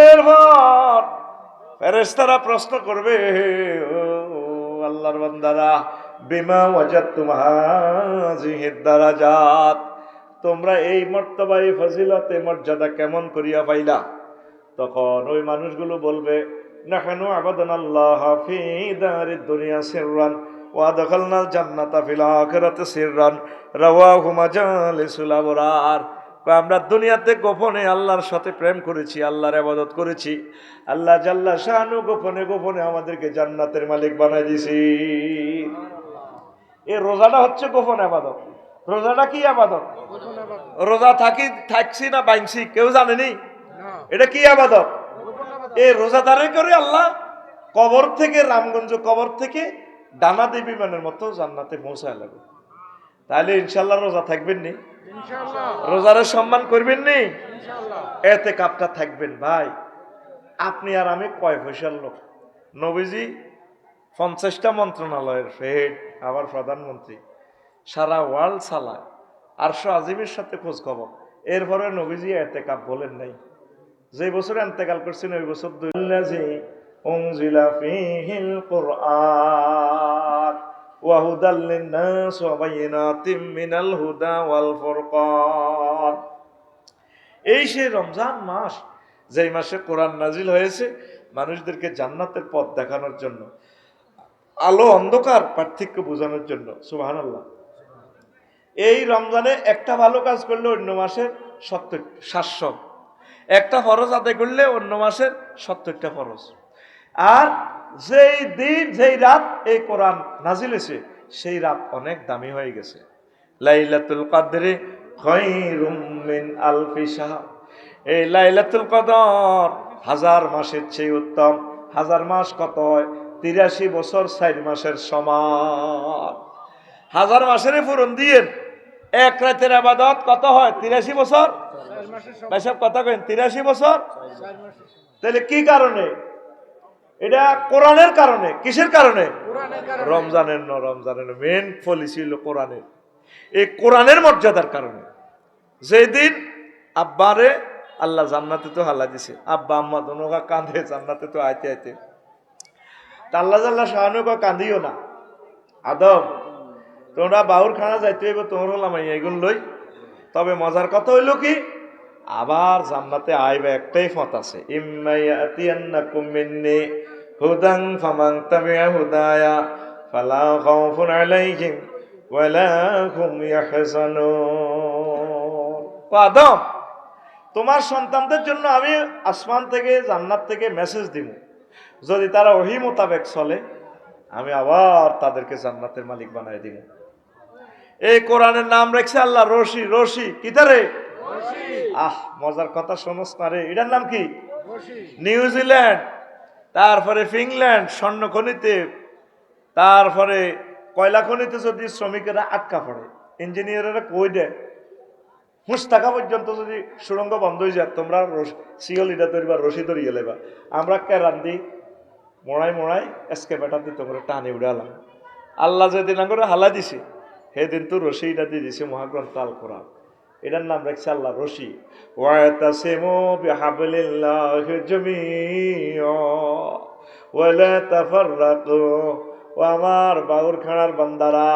এরপর ফেরেশতারা প্রশ্ন করবে, ও আল্লাহর বান্দারা, বিমা ওয়াজাদতুম হাযিহিদ দারাজাত, তোমরা এই মর্তবা এই ফজিলত এই মর্যাদা কেমন করিয়া পাইলা? তখন ওই মানুষগুলো বলবে নাহানু আবাদানাল্লাহ ফি দারিদ দুনিয়া সিররান ওয়া দাখালনাল জান্নাতা ফিল আখিরাতি সিররান রাওয়াহু মাজালিসুল আবরার। আমরা দুনিয়াতে গোপনে আল্লাহর সাথে প্রেম করেছি, আল্লাহর ইবাদত করেছি, আল্লাহ জাল্লা শানু গোপনে গোপনে আমাদেরকে জান্নাতের মালিক বানাই দিয়েছি। এই রোজাটা হচ্ছে গোপন ইবাদত। রোজাটা কি ইবাদত? রোজা থাকছি না বাইনছি কেউ জানেনি, এটা কি ইবাদত? এই রোজাদারে করে আল্লাহ কবর থেকে, রামগঞ্জ কবর থেকে ডানা দিয়ে বিমানের মতো জান্নাতে পৌঁছায় লাগবে। তাহলে ইনশাল্লাহ রোজা থাকবেন নি, রোজারে সম্মান করবেন নি, এতে কাপটা থাকবেন। ভাই আপনি আর আমি কয় পয়সার লোক? নবীজি 50টা মন্ত্রণালয়ের হেড, আবার প্রধানমন্ত্রী, সারা ওয়ার্ল্ড চালায়, আরশো আজিমের সাথে খোঁজ খবর। এরপরে নবীজি এতে কাপ বলেন নাই। যে বছর ইন্তেকাল করছেন ওই বছর উনজিলা ফীহিল কুরআন ওয়া হুদাল লিন-নাস ওয়া বায়িনাতিম মিনাল হুদা ওয়াল ফুরকান। এই সেই রমজান মাস, যেই মাসে কোরআন নাজিল হয়েছে মানুষদেরকে জান্নাতের পথ দেখানোর জন্য, আলো অন্ধকার পার্থক্য বোঝানোর জন্য। সুবহানাল্লাহ। এই রমজানে একটা ভালো কাজ করলে অন্য মাসের 700, একটা ফরজ আদায় করলে অন্য মাসের 70টা ফরজ। আর যেই দিন যেই রাত এই কোরআন নাজিল হয়েছে সেই রাত অনেক দামি হয়ে গেছে। লাইলাতুল কদরে খায়রুম মিন আলফি শাহর, এই লাইলাতুল কদর 1000 মাসের চেয়ে উত্তম। 1000 মাস কত হয়? 83 বছর 4 মাসের সমান। 1000 মাসের পূরণ দিয়ে এক রাতের ইবাদত কত হয়? 83 বছর। ভাই সব কথা কেন 83 বছর? তাহলে কি কারণে? এটা কোরআনের কারণে। কিসের কারণে? রমজানের রমজানের মেন পলিসি হলো কোরআনের। এই কোরআনের মর্যাদার কারণে। যেদিন আব্বারে আল্লাহ জান্নাতে তো হাল্লা দিছে, আব্বা আম্মা দোনোকা কাঁদে জান্নাতে তো আইতে আইতে, তা আল্লাহ জাল্লা শাহানুকা কাঁদিও না, আদম তোমরা বাউর খানা যাইতে হইব, তোমার হলাম এগুলো লই। তবে মজার কথা হইল কি, আবার জান্নাতে আইবে একটাই পথ আছে, ইম্মাইয়াতিয়ান্নাকুম মিন্নি হুদান ফামান তাবিআ হুদায়া ফালা খাউফুন আলাইহিম ওয়ালা হুম ইয়াহজানুন। আদম তোমার সন্তানদের জন্য আমি আসমান থেকে জান্নাত থেকে মেসেজ দিব, যদি তারা ওহী মোতাবেক চলে আমি আবার তাদেরকে জান্নাতের মালিক বানাই দিব। এই কোরআনের নাম রাখছে আল্লাহ রশি। রশি কিতারে? আহ মজার কথা শোনস না রে, এটার নাম কি? নিউজিল্যান্ড, তারপরে ফিনল্যান্ড স্বর্ণ খনিতে, তারপরে কয়লা খনিতে যদি শ্রমিকেরা আটকা পড়ে, ইঞ্জিনিয়ারেরা কই দেয় হুঁশ থাকা পর্যন্ত যদি সুড়ঙ্গ বন্ধ হয়ে যায়, তোমরা সিওল ইটা ধরিবা, রশি ধরিয়ে লেবা, আমরা কেরান দিই মোড়াই মোড়াই এসকেভেটার দিয়ে তোমরা টানে উড়ালাম। আল্লাহ যেদিন করে হালা দিছে সেদিন তো রশি এটা দিয়ে দিছে মহাগ্রন্থ আল কোরআন। এটার নাম রাখছে আল্লাহ রশি। ওয়াতাসিমু বিহাবলিল্লাহি জামিআ ওয়ালা তাফাররাকু। ও আমার বাউরখানার বান্দারা,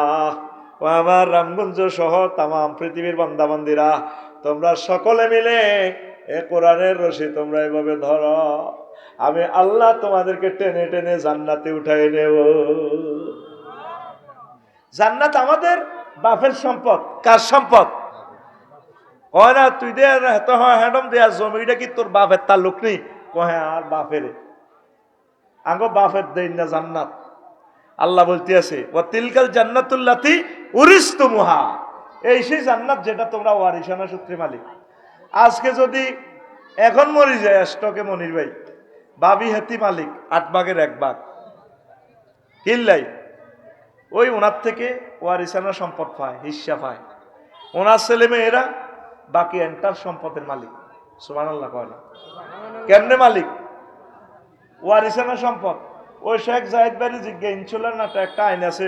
ও আমার রামগঞ্জ সহ তামাম পৃথিবীর বান্দা বান্দিরা, তোমরা সকলে মিলে এ কোরআনের রশি তোমরা এভাবে ধরো, আমি আল্লাহ তোমাদেরকে টেনে টেনে জান্নাতে উঠাই নেব। জান্নাত আমাদের বাপের সম্পদ। কার সম্পদ? কয় না তুই দে হ্যাডম দেয়া জমিটা কি তোর বাপের তাল্লুক নেই? কহে আর বাপের। আঙ্গ বাপের দেই না জান্নাত। আল্লাহ বলতে আছে ওয়া তিলকাল জান্নাতুল্লাতি উরিসতুমুহা, এই সেই জান্নাত যেটা তোমরা ওয়ারিসানা সূত্রে মালিক। আজকে যদি এখন মরি যায় স্টকে মনির ভাই, বাবি হাতি মালিক 8 ভাগের 1 ভাগ কিল্লাই, ওই ওনার থেকে ওয়ারিসানা সম্পদ পায়, হিস্সা পায়। ওনার ছেলে মেয়েরা বাকি এন্টার সম্পদের মালিক। সুবহানাল্লাহ কয় না? কেমনে মালিক? ওয়ারিসানা সম্পদ। ওই শেখ জায়েদ বাড়ি জিজ্ঞা ইনসুলার নাটা একটা আইন আছে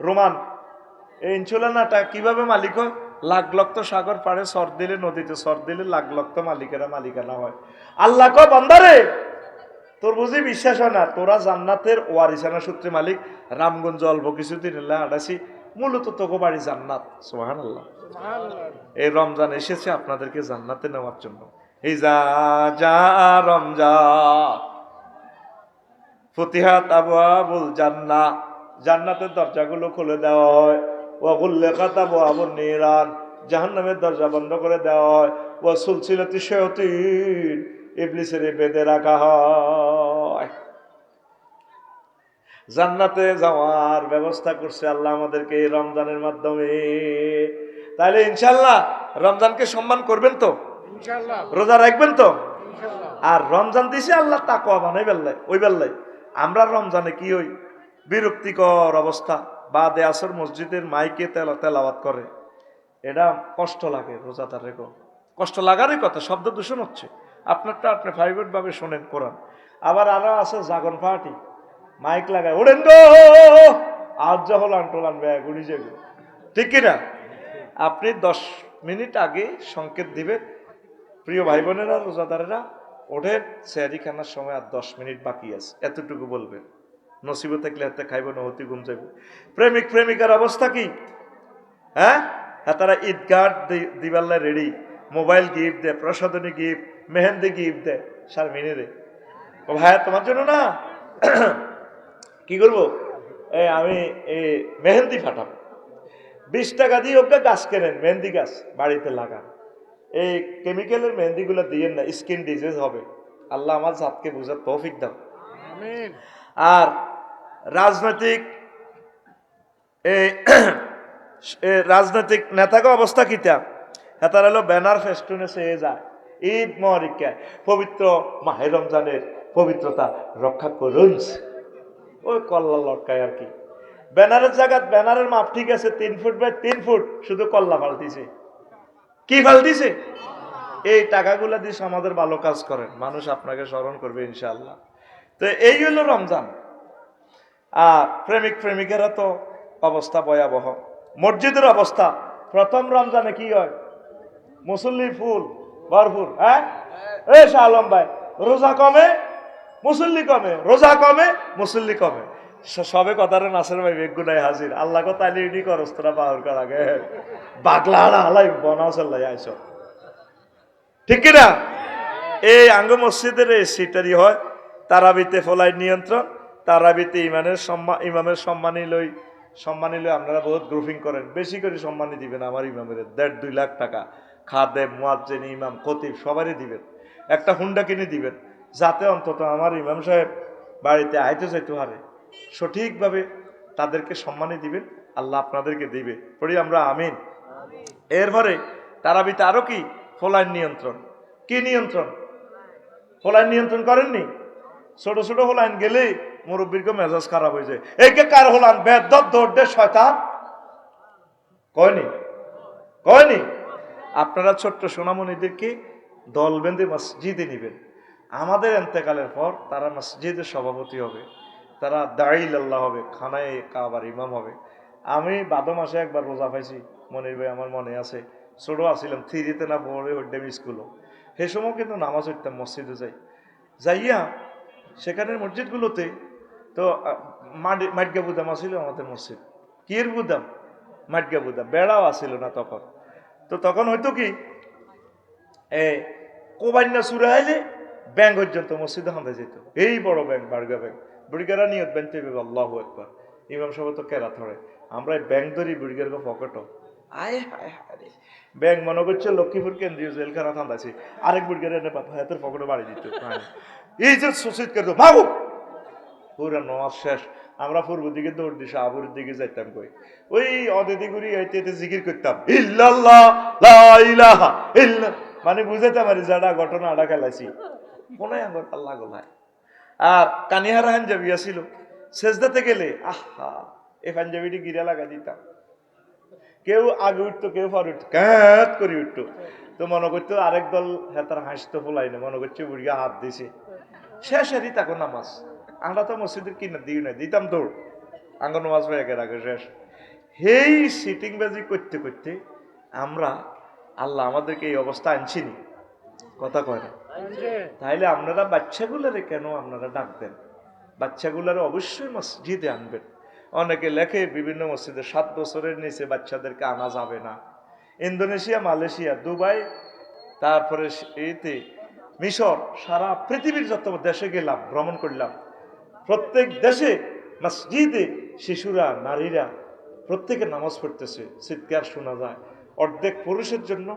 রোমান, এই ইনসুলার নাটা কিভাবে মালিক হয়? লাখ লক্ষ সাগর পাড়ে সর দিলে, নদীতে সর দিলে লাখ লক্ষ মালিকেরা মালিকানা হয়। আল্লাহ কয় বান্দারে তোর বুঝি বিশ্বাস হয় না, তোরা জান্নাতের ওয়ারিসানা সূত্রে মালিক। রামগঞ্জ অল্প কিছুদিন আডাসি, মূলত তোকে বাড়ি জান্নাত। সুবহানাল্লাহ। এই রমজান এসেছে আপনাদেরকে জান্নাতে নেওয়ার জন্য। এই যা রমজান ফতিহাত আবওয়াবুল জান্নাহ, জান্নাতের দরজাগুলো খুলে দেওয়া হয়। ওয়া গুল্লিকাত আবওয়াবুন নিরান, জাহান্নামের দরজা বন্ধ করে দেওয়া হয়। ওয়া সুলসিলাতি শায়াতিন, ইবলিসের বেঁধে রাখা হয়। জান্নাতে যাওয়ার ব্যবস্থা করছে আল্লাহ আমাদেরকে এই রমজানের মাধ্যমে। তাহলে ইনশাআল্লাহ রমজানকে সম্মান করবেন তো? ইনশাআল্লাহ। রোজা রাখবেন তো? ইনশাআল্লাহ। আর রমজান দিছে আল্লাহ তাকওয়া বানাই বেল্লাই, ওই বেল্লাই আমরা রমজানে কি হই? বিরক্তিকর অবস্থা, বাদে আসর মসজিদের মাইকে তেলাওয়াত করে, এটা কষ্ট লাগে। রোজাদার রেখো কষ্ট লাগারই কথা, শব্দ দূষণ হচ্ছে। আপনারটা আপনি প্রাইভেট ভাবে শোনেন কোরআন। আবার আরো আছে জাগন পার্টি, মাইক লাগায় ওড়েন গো আজ যখন আন্টোলান ব্যাগ উড়ি যাবে, ঠিক কিনা? আপনি 10 মিনিট আগে সংকেত দিবেন, প্রিয় ভাই বোনেরা রোজাদারেরা ওঠেন, সেহরি খানার সময় আর 10 মিনিট বাকি আছে, এতটুকু বলবেন। নসিবে থাকলে হাতে খাইব, নহতি ঘুম যাইব। প্রেমিক প্রেমিকার অবস্থা কি? হ্যাঁ, তারা ঈদগাহ দিবাল্লা রেডি, মোবাইল গিফট দেয়, প্রসাদনী গিফট, মেহেন্দি গিফট দেয়। শারমিনে ও ভাইয়া তোমার জন্য না কি করবো, আমি মেহেন্দি ফাটাবো, 20 টাকা দিয়ে ওকে গাছ কেনেন, মেহেন্দি গাছ বাড়িতে লাগান। এই কেমিক্যালের মেহেন্দিগুলো দিয়েন না, স্কিন ডিজিজ হবে। আল্লাহ আমার জাতকে বুঝার তৌফিক দাও। আর রাজনৈতিক রাজনৈতিক নেতাকে অবস্থা কিতা, হেতার হলো ব্যানার ফেস্টুনে চেয়ে যায় ঈদ মহরিকায় পবিত্র মাহে রমজানের পবিত্রতা রক্ষা করুন, ওই কল্লা লটকায় আর কি। ব্যানারের জায়গায় ব্যানারের মাপ ঠিক আছে 3 ফুট বাই 3 ফুট, শুধু কল্লা পাল্টিছে। কি পাল্টিছে? এই টাকাগুলো দিয়ে আমাদের ভালো কাজ করেন, মানুষ আপনাকে স্মরণ করবে ইনশাআল্লাহ। তো এই হলো রমজান। আর প্রেমিক প্রেমিকেরা তো অবস্থা ভয়াবহ। মসজিদের অবস্থা প্রথম রমজানে কি হয়? মুসল্লি ফুল ভরপুর। হ্যাঁ এই শাহ আলম ভাই, রোজা কমে মুসল্লি কমে, রোজা কমে মুসল্লি কমে, সবে কথারে নাসের ভাই বেগুনাই হাজির। আল্লাহ কথা লিডি করস তোরা বাহুর কর আগে বাগলা হালা হালাই বনাসাল্লাই আইস, ঠিক কিনা? এই আঙ্গ মসজিদের এই সিটারি হয় তারাবিতে ফলাই নিয়ন্ত্রণ, তারাবিতে ইমামের সম্মানী লই আপনারা বহুত গ্রুপিং করেন, বেশি করে সম্মানী দিবেন আমার ইমামের 1.5-2 লাখ টাকা খাদেম মুয়াজ্জিন ইমাম খতিব সবারই দিবেন, একটা হুন্ডা কিনে দিবেন, যাতে অন্তত আমার ইমাম সাহেব বাড়িতে আইতে যাইতে হারে। সঠিকভাবে তাদেরকে সম্মানী দিবেন, আল্লাহ আপনাদেরকে দিবে, পড়ি আমরা আমিন। এরপরে তারাবিতে আরো কি ফলাইন নিয়ন্ত্রণ। কি নিয়ন্ত্রণ? ফলাইন নিয়ন্ত্রণ করেননি? ছোট ছোট হোলাইন গেলে মুরব্বীর মেজাজ খারাপ হয়ে যায়। এই কে কার হোলান বেদত দৌড় শয়তান কয়নি? আপনারা ছোট্ট সোনামণিদেরকে দল বেঁধে মসজিদে নিবেন। আমাদের এন্তেকালের পর তারা মসজিদের সভাপতি হবে, তারা দাঁড়িল আল্লাহ হবে, খানায় কাবার ইমাম হবে। আমি বাদ মাসে একবার রোজা পাইছি, মনির ভাই আমার মনে আছে, ছোট আসছিলাম, 3-তে না 4-এ হইতাম স্কুলও। সে সময় কিন্তু নামাজ হইতাম, মসজিদে যাইয়া সেখানে মসজিদগুলোতে তো মাটগা বুদাম আসিল আমাদের মসজিদ। কি এর বুদাম? মাটগা বুদাম, বেড়াও আসিল না তখন। তো তখন হয়তো কি কোবান্না চুরা আইলে ব্যাংক পর্যন্ত মসজিদে হাঁদা যেত, এই বড় ব্যাংক, বার্গা ব্যাংক। বুড়িগারা নিয়ত ব্যাংক তৈরি আল্লাহু আকবার, ইমাম সাহেব তো কেরা ধরে, আমরা ব্যাংক ধরি বুড়িগার পকেটও আয় হায় হায়। ব্যাংক মনে করছে লক্ষ্মীপুর কেন্দ্রীয় জেলখানা থান্দাছি, আরেক বুড়িগার এনে হাতের পকেটও বাড়ি দিত। এই যে সুচিত করতো ভাবো পুরা নামাজ শেষ, আমরা পূর্ব দিকে দৌড় দিই, শাহপুরের দিকে যাইতাম কই, ওই অদিতি গুড়ি হইতে জিকির করতাম ইল্লাল্লাহ লা ইলাহা ইল্লা, মানে বুঝাইতে পারি যারা ঘটনা আড়া খেলাইছি মনে হয় আমার আল্লাহ গোলায়। আর কানিহারা পাঞ্জাবি ছিল, সেজদাতে গেলে আহা এই পাঞ্জাবিটি গিরা লাগা দিতাম, কেউ আগে উঠতো কেউ পরে উঠতো, ক্যাত করে উঠতো, তো মনে করতো আরেক দল হেতার হাসতো ফোলাই না, মনে করছে বুড়িয়া হাত দিছে, শেষেরই তখন নামাজ। আমরা তো মসজিদের কিনা দিই না, দিতাম দৌড়, আঙ্গ নামাজ হয়ে গেল আগে শেষ। এই সিটিং বাজি করতে করতে আমরা, আল্লাহ আমাদেরকে এই অবস্থা আনছিনি, কথা কয় না। তাইলে আপনারা বাচ্চাগুলারে কেন আপনারা ডাক দেন? বাচ্চাগুলারে অবশ্যই মসজিদে আনবেন। অনেকে লেখে বিভিন্ন মসজিদে 7 বছরের নিচে বাচ্চাদেরকে আনা যাবে না। ইন্দোনেশিয়া, মালয়েশিয়া, দুবাই, তারপরে এতে মিশর, সারা পৃথিবীর যত দেশে গেলাম, ভ্রমণ করলাম, প্রত্যেক দেশে মসজিদে শিশুরা, নারীরা প্রত্যেকে নামাজ পড়তেছে, চিৎকার শোনা যায়। অর্ধেক পুরুষের জন্য,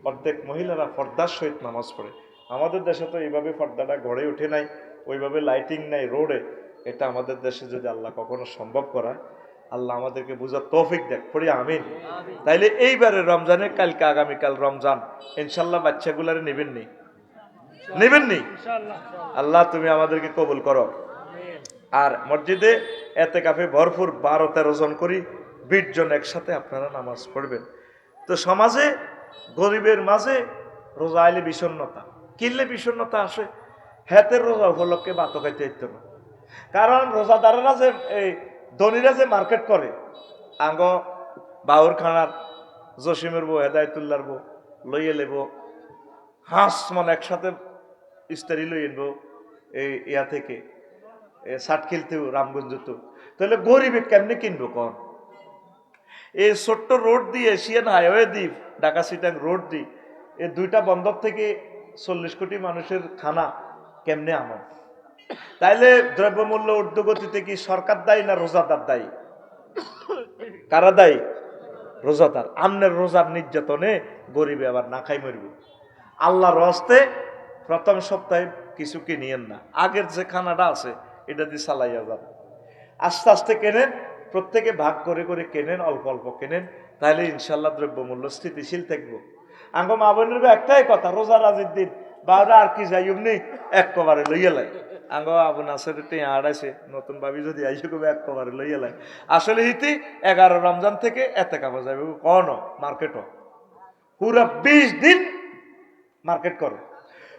অর্ধেক মহিলারা পর্দার সহিত নামাজ পড়ে। আমাদের দেশে তো এইভাবে পর্দাটা গড়ে ওঠে নাই, ওইভাবে লাইটিং নাই রোডে। এটা আমাদের দেশে যদি আল্লাহ কখনো সম্ভব করায়, আল্লাহ আমাদেরকে বুঝার তৌফিক দেখ, পড়ি আমিন। তাইলে এইবারে রমজানের কালকে আগামীকাল রমজান, ইনশাল্লাহ বাচ্চাগুলারে নেবেননি, নেবেননি? আল্লাহ তুমি আমাদেরকে কবুল করো। আর মসজিদে এতেকাফে ভরপুর 12-13 জন করি, 20 জন একসাথে আপনারা নামাজ পড়বেন। তো সমাজে গরিবের মাঝে রোজা আইলে বিষণ্ণতা, কিনলে বিষণ্ণতা আসে, হেতের রোজা উপলক্ষে ভাত খাইতে ইত্য না। কারণ রোজাদারেরা যে এই ধনীরা যে মার্কেট করে, আঙ্গ বাউর খানার জসিমের বউ, হেদায়তুল্লার বউ লইয়ে লেব, হাঁস মানে একসাথে ইস্তারি লই আনবো এই ইয়া থেকে ষাট খেলতেও রামগঞ্জ, তো তাহলে গরিবে কেমনে কিনবো কন? এই ছোট্ট রোড দিয়ে এশিয়ান হাইওয়ে দ্বীপ ঢাকা সিটাং রোড দি, এই 2টা বন্দর থেকে 40 কোটি মানুষের খানা কেমনে আনো? তাইলে দ্রব্যমূল্য ঊর্ধ্বগতিতে কি সরকার দায়ী না রোজাদার দায়ী? কারা দায়ী? রোজাদার। আমনের রোজার নির্যাতনে গরিবে আবার না খাই মরব। আল্লাহর হস্তে প্রথম সপ্তাহে কিছু কিনিয়েন না, আগের যে খানাটা আছে এটা দিয়ে চালাইয়া যান। আস্তে আস্তে কেনেন, প্রত্যেকে ভাগ করে করে কেনেন, অল্প অল্প কেনেন, তাহলে ইনশাল্লাহ দ্রব্যমূল্য স্থিতিশীল থাকবো। আঙ্গ মা বোনের একটাই কথা, রোজা রাজির দিন বারো আর কি যাই অমনি এক কবারে লইয়া লাই। আঙ্গ আবু নাসের আড়াইছে নতুন ভাবি যদি আইসে কবে এক কবারে লইয়া লাই। আসলে হিতি 11 রমজান থেকে এতে কাপা যাবে কন মার্কেটও পুরা 20 দিন মার্কেট করে।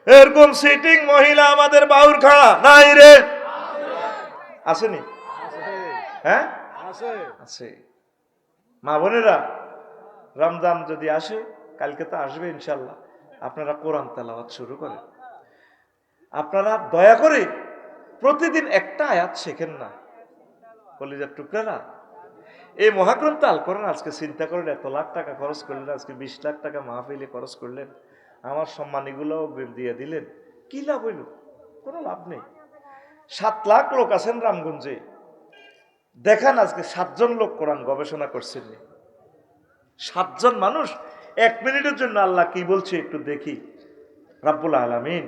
এরকম সিটিং মহিলা আমাদের বাউর খাড়া নাই রে, আসেনি? হ্যাঁ আছে। মা বোনেরা রমজান যদি আসে, কালকে তো আসবে ইনশাল্লাহ, আপনারা কোরআন তেলাওয়াত শুরু করেন। আপনারা দয়া করে প্রতিদিন একটা আয়াত শেখেন না কলিজার টুকরারা। এই মহাগ্রন্থ আল কোরআন আজকে চিন্তা করেন, এত লাখ টাকা খরচ করলেন, আজকে 20 লাখ টাকা মাহফিলে খরচ করলেন, আমার সম্মানীগুলোও দিয়ে দিলেন, কি লাভ হইল? কোনো লাভ নেই। 7 লাখ লোক আছেন রামগঞ্জে, দেখান আজকে 7 জন লোক কোরআন গবেষণা করছেন। 7 জন মানুষ 1 মিনিটের জন্য আল্লাহ কি বলছে একটু দেখি, রাব্বুল আলামিন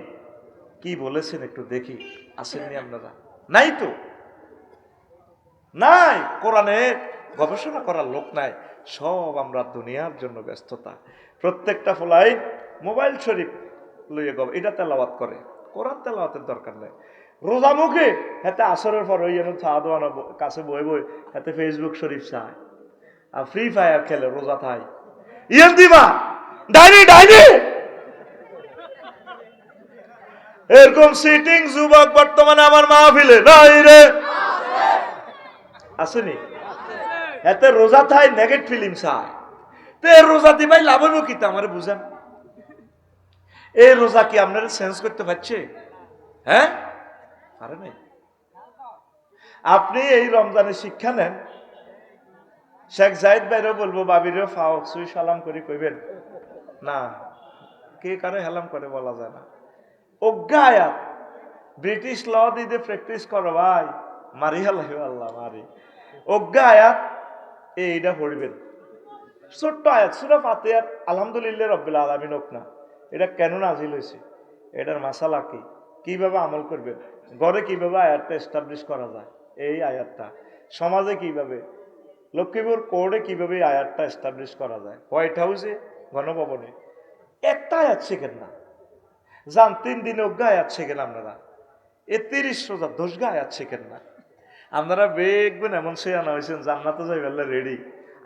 কি বলেছেন একটু দেখি। আসেননি আপনারা? নাই তো, নাই। কোরআনের গবেষণা করার লোক নাই, সব আমরা দুনিয়ার জন্য ব্যস্ততা। প্রত্যেকটা ফলাই মোবাইল শরীফ লইয়ে এটা তেলাওয়াত করে, কোরআন তেলাওয়াতের দরকার নাই। রোজা মুখে হাতে আসরের পর ওই চা দোয়ানো কাছে বই বই হাতে ফেসবুক শরীফ চায় আর ফ্রি ফায়ার খেলে রোজা থাই। ইয়ান দিবা ডাইনি ডাইনি, এরকম সিটিং যুবক বর্তমানে আমার মাহফিলে নাই রে, আসেনি? এতে রোজা থাই নেগেট ফিলিং চায়। তো এই রোজা দিবাই লাভ হইব কি? আমার বুঝেন, এই রোজা কি আপনারা সেন্স করতে পারছে? হ্যাঁ, পারে নাই। আপনি এই রমজানের শিক্ষা নেন। শেখ জাহিদ ভাইরও বলবো, বাবিরও ফাও সুই সালাম করি কইবেন না, কে কারে হেলাম করে বলা যায় না। অজ্ঞা আয়াত, ব্রিটিশ ল দিয়ে প্র্যাকটিস করো ভাই, মারি আল্লাহ আল্লাহ মারি। অজ্ঞা আয়াত এইটা পড়বেন, ছোট্ট আয়াত সূরা ফাতিহার আলহামদুলিল্লাহ রাব্বিল আলামিন হোক না, এটা কেন নাজিল হয়েছে, এটার মাসালা কি, কিভাবে আমল করবেন, ঘরে কিভাবে আয়াতটা এস্টাবলিশ করা যায়, এই আয়াতটা সমাজে কিভাবে, লক্ষ্মীপুর কোর্টে কিভাবে আয়াতটা এস্টাবলিশ করা যায়, হোয়াইট হাউসে, গণভবনে একটা আয়াত শেখেন না, যান 3 দিনে অজ্ঞা আয়াত শেখেন আপনারা, 30 রোজা 10 গা আয়াত শেখেন না। আপনারা দেখবেন এমন সে আনা হয়েছেন জান্নাতে যাই বেলা রেডি,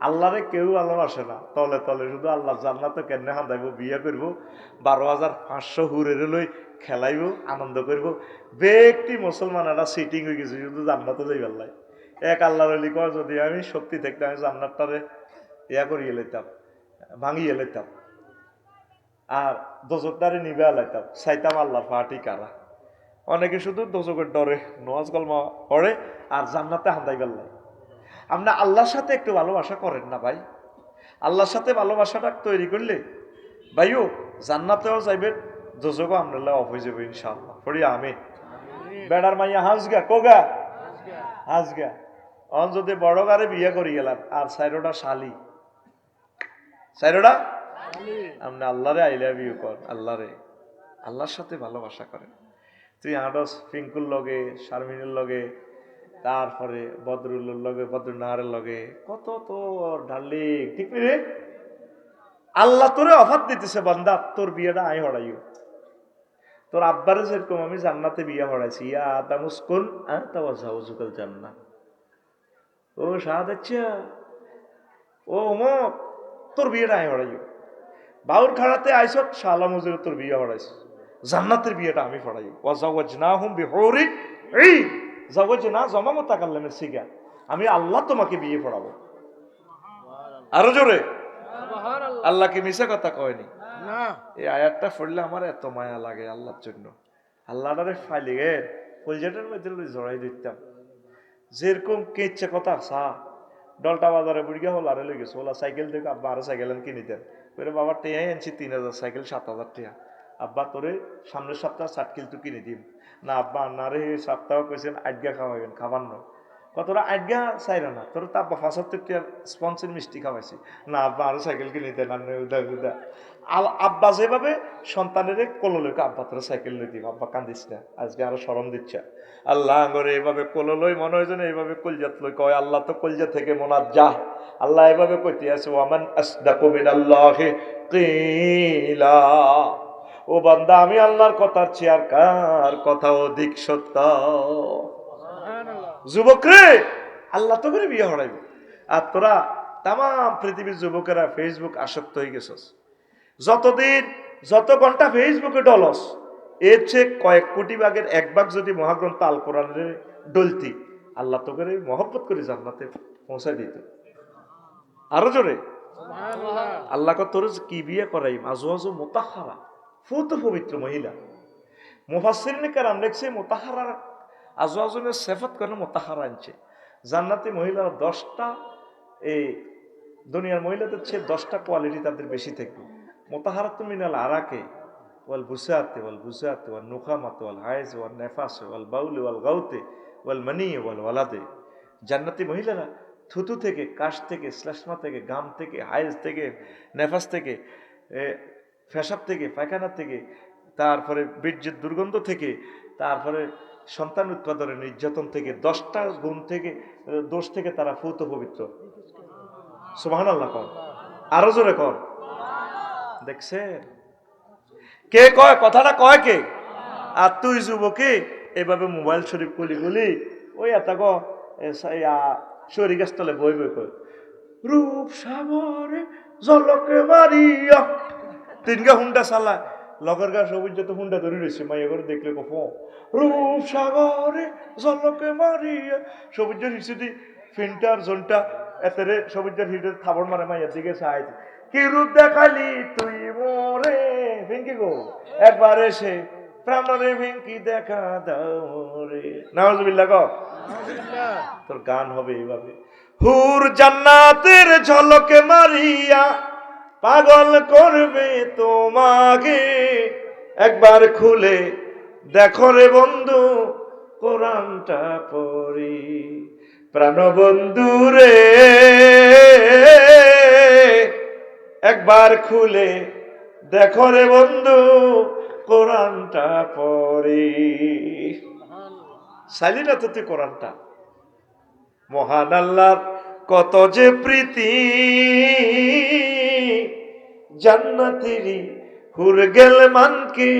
আল্লাহরে কেউ ভালোবাসে না, তলে তলে শুধু আল্লাহ জান্নাতে কেন হাঁদাইব, বিয়ে করবো, 12,500 হুরের লই খেলাইব, আনন্দ করব। ব্যক্তি মুসলমানেরা সিটিং হয়ে গেছে শুধু জান্নাতে যাই বেলায়। এক আল্লাহর অলি কয়, যদি আমি শক্তি থাকতাম আমি জান্নাতটারে ইয়া করিয়ে লইতাম, ভাঙিয়ে লইতাম, আর দোজকটারে নিবে লাইতাম, চাইতাম আল্লাহর পার্টি কারা। অনেকে শুধু দোজকের ডরে নওয়াজ কলমা পড়ে আর জান্নাতে হাঁদাই বেল্লাই। আপনি আল্লাহর সাথে একটু ভালোবাসা করেন না ভাই, আল্লাহর সাথে ভালোবাসাটা তৈরি করলে ভাইও জান্নাতেও যাইবেন, দোজকও আমরা অফ হয়ে যাবে ইনশাআল্লাহ। পড়ি আমি বেড়ার মাইয়া হাঁসগা কোগা হাঁসগা, অন যদি বড় গারে বিয়ে করি গেলাম আর সাইরোটা শালি, সাইরোটা আপনি আল্লাহরে আই লাভ ইউ কর, আল্লাহরে, আল্লাহর সাথে ভালোবাসা করেন। তুই আডস পিঙ্কুর লগে, শারমিনের লগে, তারপরে বদরুল্লোর লগে, বদরুন্নাহারের লগে, কত তোর ডার্লিং, ঠিক নি রে? আল্লাহ তোরে অফার দিতেছে, বান্দা তোর বিয়েটা আই হড়াইও। তোর আব্বারে যেরকম আমি জান্নাতে বিয়ে হড়াইছি, ইয়া আদামুস্কুন আনতা ওয়া যাওজুকাল জান্নাহ। ও শাহাদাচ্ছা, ও অমুক, তোর বিয়েটা আই হড়াইও। বাউর খাড়াতে আইসত শালা মজুরে তোর বিয়ে হড়াইছ, জান্নাতের বিয়েটা আমি পড়াই। ওয়াজাওয়াজনাহুম বিহুরিন ঈন, জাওয়াজনা জমা মুতাকাল্লিমের সিগা, আমি আল্লাহ তোমাকে বিয়ে পড়াবো। আরো জোরে সুবহানাল্লাহ। আল্লাহ কি মিছা কথা কয়নি? না। এই আয়াতটা পড়লে আমার এত মায়া লাগে আল্লাহর জন্য, আল্লাহটারে ফাইলে গে কলজাটার মধ্যে জড়াই দিতাম। যেরকম কেচ্ছে কথা সা ডলটা বাজারে বুড়িয়া হল আরে লই গেছে, ওলা সাইকেল থেকে আব্বা আরো সাইকেল আন কিনে দেন, ওরে বাবা টেয়াই আনছি 3,000, সাইকেল 7,000 টাকা। আব্বা তোরে সামনের সপ্তাহ 60 কিলো তো কিনে দিম না। আব্বা আন্নারে সপ্তাহ কইছেন আটগা খাওয়াবেন, খাবার না কতটা আটগা চাইরা না, তোর তো আব্বা 75 টাকা স্পন্সর মিষ্টি খাওয়াইছি না। আব্বা আরো সাইকেল কিনে দেন, উদা উদা আব্বা যেভাবে সন্তানের কোললৈকে আব্বা তোর সাইকেল লই দিব, আব্বা কান্দিস না, আজকে আরো শরম দিচ্ছে। আল্লাহ করে এভাবে কোললই মনে হয় যেন এইভাবে কলজাত লই কয়, আল্লাহ তো কলজা থেকে মোনাজ্জাহ। আল্লাহ এভাবে কইতে আছে, ওয়ামান আসদাকু মিনাল্লাহি কিলা, ও বান্দা আমি আল্লাহর কথার চেয়ে আর কার কথা অধিক সত্য। যুবক রে, আল্লাহ তো করে বিয়ে হড়াইবে, আর তোরা তাম পৃথিবীর যুবকেরা ফেসবুক আসক্ত হয়ে গেছস। যতদিন যত ঘন্টা ফেসবুকে ডলস, এর চেয়ে কয়েক কোটি ভাগের 1 ভাগ যদি মহাগ্রন্থ আল কোরআনের ডলতি, আল্লাহ তো করে মহব্বত করে জান্নাতে পৌঁছায় দিত। আরো জোরে আল্লাহ তোর কি বিয়ে করাই, আজওয়াজু মুতাহহারা, ফুত পবিত্র মহিলা। মুফাসসিরিনে কেরাম লেখছে মুতাহহারা আজওয়াজুনের সিফাত করে মুতাহহারা আনছে। জান্নাতি মহিলারা 10টা, এই দুনিয়ার মহিলাদের চেয়ে 10টা কোয়ালিটি তাদের বেশি থাকবে। মুতাহহারাতু মিনাল আরাকে ওয়াল বুসাতি ওয়াল বুসাতি ওয়াল নুখামাতি ওয়াল হাইজ ওয়াল নেফাস ওয়াল বাউলি ওয়াল গাউতে ওয়াল মানি ওয়াল ওয়ালাদে। জান্নাতি মহিলারা থুতু থেকে, কাশ থেকে, শ্লেষ্মা থেকে, গাম থেকে, হাইজ থেকে, নেফাস থেকে, পেশাব থেকে, পায়খানা থেকে, তারপরে বীর্যের দুর্গন্ধ থেকে, তারপরে সন্তান উৎপাদনের নির্যাতন থেকে, 10টা গুণ থেকে, দোষ থেকে তারা ফুত পবিত্র। সুবহানাল্লাহ কর, আরো জোরে কর। দেখছে কে কয় কথাটা, কয় কে? আর তুই যুবকে এভাবে মোবাইল শরীফ কলি গলি ওই এত শরীর গাছতলে বই বই কই, রূপ সাগরে জলকে মারিয়া 3 গা হুন্ডা চালা, লগের গা সবুজ যত হুন্ডা ধরে রয়েছে, মাইয়া করে দেখলে কফ রূপ সাগরে জলকে মারিয়া, সবুজের হিসেবে ফিল্টার জোনটা এতেরে সবুজের হিটের থাবড় মারে, মাইয়ার দিকে চাই, কি রূপ দেখালি তুই মোরে ফিঙ্কি গো, একবার এসে প্রাণরে ফিঙ্কি দেখা দাও রে। নাউজুবিল্লাহ কও। তোর গান হবে এইভাবে, হুর জান্নাতের ঝলকে মারিয়া পাগল করবে তোমাকে, একবার খুলে দেখো রে বন্ধু কোরআনটা পড়ি, প্রাণবন্ধু রে একবার খুলে দেখো রে বন্ধু কোরআনটা পড়ি। চাইলি না তো তুই কোরআনটা। মহান আল্লাহর কত যে প্রীতি, জান্নাতেরই হুর গেল মানকে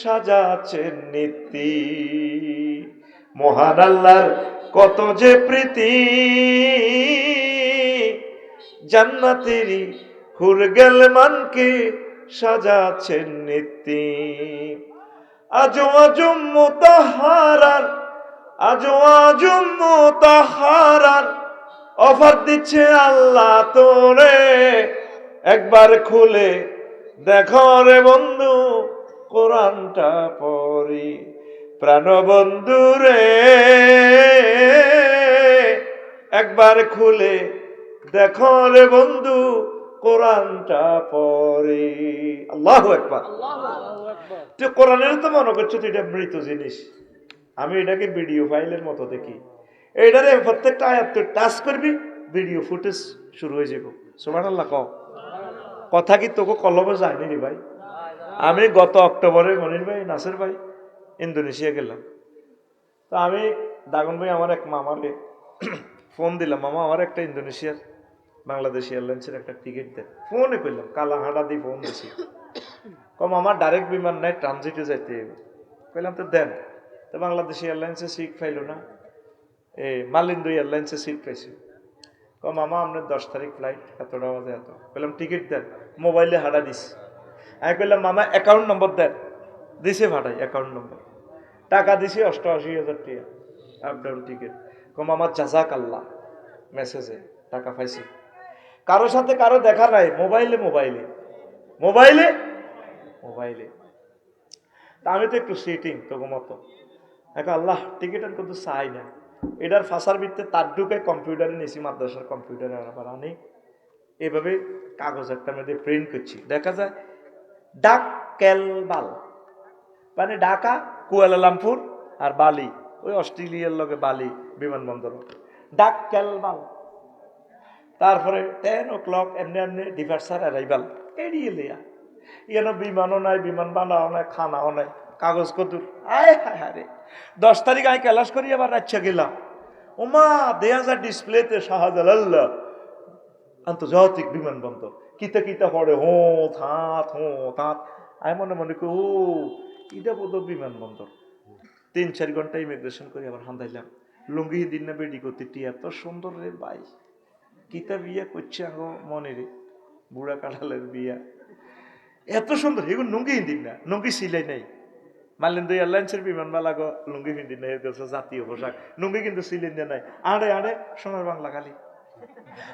সাজাচ্ছেন নীতি। মহান আল্লাহর কত যে প্রীতি, জান্নাতেরই হুর গেল মানকে সাজাচ্ছেন নীতি। আজো আজম মুতাহারার, আজো আজম মুতাহারার অফার দিচ্ছে আল্লাহ তোরে। একবার খুলে দেখো রে বন্ধু কোরআনটা পড়ি, প্রাণ বন্ধু রে একবার খুলে দেখো রে বন্ধু কোরআনটা পড়ি। আল্লাহু আকবার। তুই কোরআনের তো মনে করছো তুই এটা মৃত জিনিস, আমি এটাকে ভিডিও ফাইলের মতো দেখি। এইটারে প্রত্যেকটা আয়াত তুই টাচ করবি, ভিডিও ফুটেজ শুরু হয়ে যাবো। সুবহানাল্লাহ কও। কথা কি তোকে কলমে যায়নি রে ভাই? আমি গত অক্টোবরে মনির ভাই, নাসির ভাই ইন্দোনেশিয়া গেলাম। তো আমি দাগন ভাই আমার এক মামারে ফোন দিলাম, মামা আমার একটা ইন্দোনেশিয়ার বাংলাদেশ এয়ারলাইন্সের একটা টিকিট দেন। ফোনে করলাম, কালাহাটা দিয়ে ফোন দিছি। কম আমার ডাইরেক্ট বিমান নাই, ট্রানজিটে যাইতে কইলাম তো দেন। তো বাংলাদেশ এয়ারলাইন্সে সিট পাইল না, মালিন্দু এয়ারলাইন্সে সিট পাইছি। কম মামা আপনার 10 তারিখ ফ্লাইট, এতটা বাজে এত। বললাম টিকিট দেন, মোবাইলে হাঁটা দিছি। আমি বললাম মামা অ্যাকাউন্ট নম্বর দেন, দিছে ভাড়াই অ্যাকাউন্ট নম্বর, টাকা দিছি 88,000 টাকা আপ ডাউন টিকিট। কম আমার জাজাক আল্লাহ, মেসেজে টাকা পাইছি। কারোর সাথে কারো দেখা নাই, মোবাইলে মোবাইলে মোবাইলে মোবাইলে। তা আমি তো একটু সিটিং তোর মতো, এখন আল্লাহ টিকিট আর কিন্তু চাই না। এটার ফাঁসার ভিত্তিতে তার ঢুকে কম্পিউটারে নিয়েছি, মাদ্রাসার কম্পিউটারে আবার আনি। এভাবে কাগজ একটা মধ্যে প্রিন্ট করছি, দেখা যায় ডাক কেলবাল, মানে ঢাকা, কুয়ালালামপুর আর বালি, ওই অস্ট্রেলিয়ার লগে বালি বিমানবন্দর, ডাক কেলবাল। তারপরে 10 o'clock এমনি এমনি ডিপার্চার অ্যারাইভাল, এড়িয়ে লিয়া। ইয়ানো বিমানও নাই, বিমান বানাও নাই, খানাও নাই, কাগজ কদুর। আয় হায় হায় রে, 10 তারিখ আমি ক্যালাস করি, আবার রাচ্ছা গেলাম। ওমা দেয়া যায় ডিসপ্লেতে শাহজালাল্লাহ আন্তর্জাতিক বিমানবন্দর, কিতা কিতা পড়ে হো থাত হো থাত। আমি মনে মনে করি ও এটা বোধ বিমানবন্দর। 3-4 ঘন্টা ইমিগ্রেশন করে আবার হান্দাইলাম। লুঙ্গি দিন না বেডি করতে, এত সুন্দর রে ভাই, কিতা বিয়া করছে আগো মনে রে, বুড়া কাঁঠালের বিয়া, এত সুন্দর। এগুলো লুঙ্গি দিন না, লুঙ্গি সিলাই নাই। মালিন্দু এয়ারলাইন্সের বিমানবালা গো লুঙ্গি হিন্দি নাই, জাতীয় পোশাক। লুঙ্গি কিন্তু সিলাই দিয়ে নাই, আড়ে আড়ে সোনার বাংলা খালি।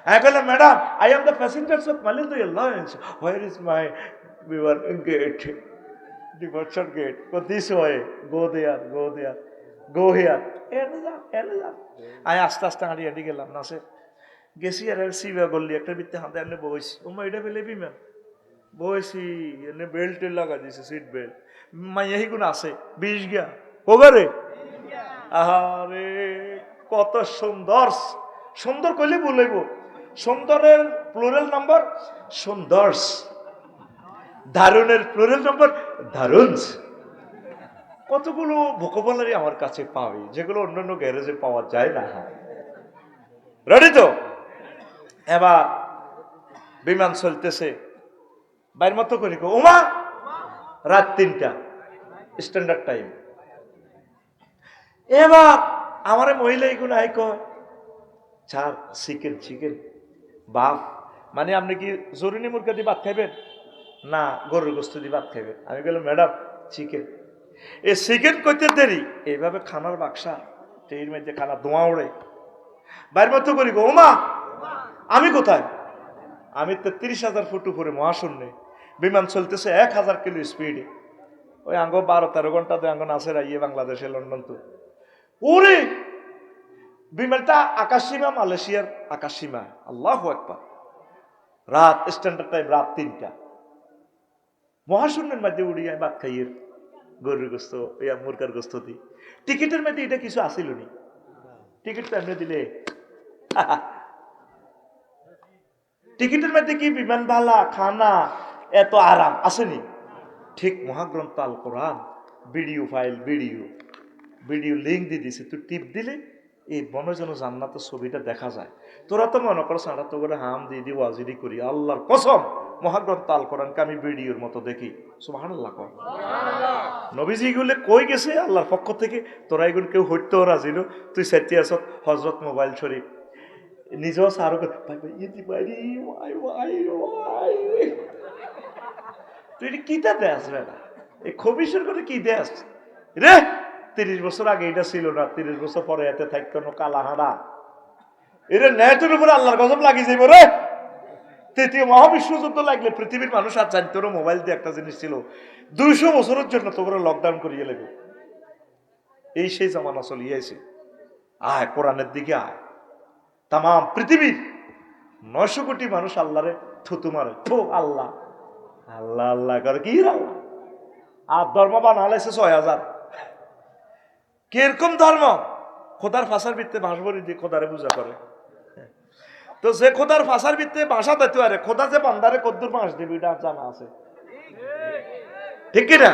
I call him, Madam, I am the passengers of Malindu Airlines. Where is my gate? Departure gate. Go this way. Go there. Go there. Go here. I আস্তে আস্তে হাঁড়ি হাঁটি গেলাম না সে গেছি। আর সিবা গল্লি একটা বিত্তে হাতে এনে বইছি। ও মা এটা বেলে বিমান বইছি, এনে বেল্ট লাগা দিছে, সিট বেল্ট। মা এই গুণ আছে 20 গিয়া ওভারে। আরে কত সুন্দর, সুন্দর কইলে বলইব। সুন্দরের প্লুরাল নাম্বার সুন্দরস, দারুণের প্লুরাল নাম্বার দারুণস। কতগুলো ভোকাবুলারি আমার কাছে পাবে যেগুলো অন্যান্য গ্যারেজে পাওয়া যায় না। রেডি তো? এবার বিমান চলতেছে, বাইর মতো করি ওমা রাত 3টা স্ট্যান্ডার্ড টাইম। এবার আমার মহিলা এগুলো আই কয় ছাড়, চিকেন চিকেন বাপ, মানে আপনি কি জরুরি মুরগা দিয়ে ভাত খাইবেন না গরুর গোস্ত দিয়ে ভাত খাইবেন? আমি বললাম ম্যাডাম চিকেন। এই চিকেন কইতে দেরি, এইভাবে খানার বাক্সা ট্রেনের মধ্যে খানা ধোঁয়া ওড়ে, বাইর মতো করি গো ওমা আমি কোথায়? আমি 33,000 ফুট উপরে মহাশূন্যে, বিমান চলতেছে 1000 কিলো স্পিডে। ওই আঙ্গ 12-13 ঘন্টা তো আঙ্গ নাচের আইয়ে বাংলাদেশে লন্ডন। তো ওরে বিমানটা আকাশসীমা, মালয়েশিয়ার আকাশসীমা। আল্লাহু আকবার। রাত স্ট্যান্ডার্ড টাইম রাত 3টা, মহাশূন্যের মধ্যে উড়ি আমি ভাত খাইয়ের গরুর গোস্ত ইয়া মুরগার গোস্ত দিই। টিকিটের মধ্যে এটা কিছু আসিল নি, টিকিট তো এমনি দিলে। টিকিটের মধ্যে কি বিমান ভালা খানা এত আরাম আসেনি? ঠিক মহাগ্রন্থ Al Quran video file, video video link দিয়ে দিছি, তুই টিপ দিলে এই বনে যেন জান্নাতের ছবিটা দেখা যায়। তোরা তো মনে করো সারা তো করে হাম দিয়ে দিয়ে ওয়াজিরি করি, আল্লাহর কসম মহাগ্রন্থ আল কোরআনকে আমি ভিডিওর মতো দেখি। সুবহানাল্লাহ কর। নবীজি এগুলো কই গেছে আল্লাহর পক্ষ থেকে, তোরা এগুলো কেউ হইতেও রাজি নো। তুই সেটি আস হজরত মোবাইল শরীফ নিজেও সারো তুই এটা কিতা দেশ বেটা, এই খবিসের করে কি দেশ রে? 30 বছর আগে এটা ছিল না, 30 বছর পরে এতে থাকতো না কালা হাঁড়া। এটা নেটের উপরে আল্লাহর গজব লাগিয়ে যাইব রে। তৃতীয় মহাবিশ্বযুদ্ধ লাগলে পৃথিবীর মানুষ আর জানতো না মোবাইল দিয়ে একটা জিনিস ছিল। 200 বছরের জন্য তোমরা লকডাউন করিয়ে লাগবে। এই সেই জামানা চলিয়েছে। আয় কোরআনের দিকে আয়। তাম পৃথিবীর 900 কোটি মানুষ আল্লাহরে থুতু মারে, থু আল্লাহ আল্লাহ আল্লাহ করে কি আল্লাহ। আর ধর্ম বানালাইছে 6000। কিরকম ধর্ম? খোদার ফাঁসার ভিত্তে ভাসবরি দিয়ে খোদারে পূজা করে। তো যে খোদার ফাঁসার ভিত্তে ভাষা দিতে পারে, খোদা যে বান্দারে কদ্দুর বাঁশ দিবি এটা জানা আছে, ঠিক কিনা?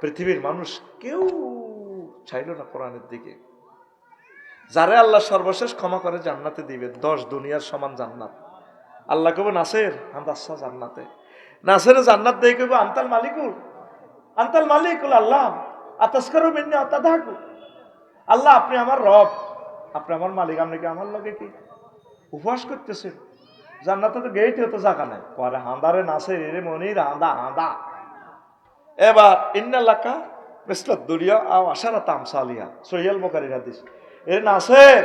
পৃথিবীর মানুষ কেউ চাইল না কোরআনের দিকে। যারা আল্লাহ সর্বশেষ ক্ষমা করে জান্নাতে দিবে, 10 দুনিয়ার সমান জান্নাত। আল্লাহ কব নাসের আন্দাসা জান্নাতে, নাসের জান্নাত দিয়ে কব আন্তাল মালিকুল, আন্তাল মালিকুল আল্লাহ আতাসকারু মিন্নি আতাদাকু। আল্লাহ আপনি আমার রব, আপনি আমার মালিক, আপনি কি আমার লগে কি উপহাস করতেছেন? জান্নাতে তো গেইতে হতো জায়গা নাই। পরে হাঁদারে নাসের এরে মনির হাঁদা হাঁদা। এবার ইন্নাল্লাকা মিসলাত দুনিয়া আও আশারাত আমসালিহা, সহিহ বুখারীর হাদিস। এ নাসের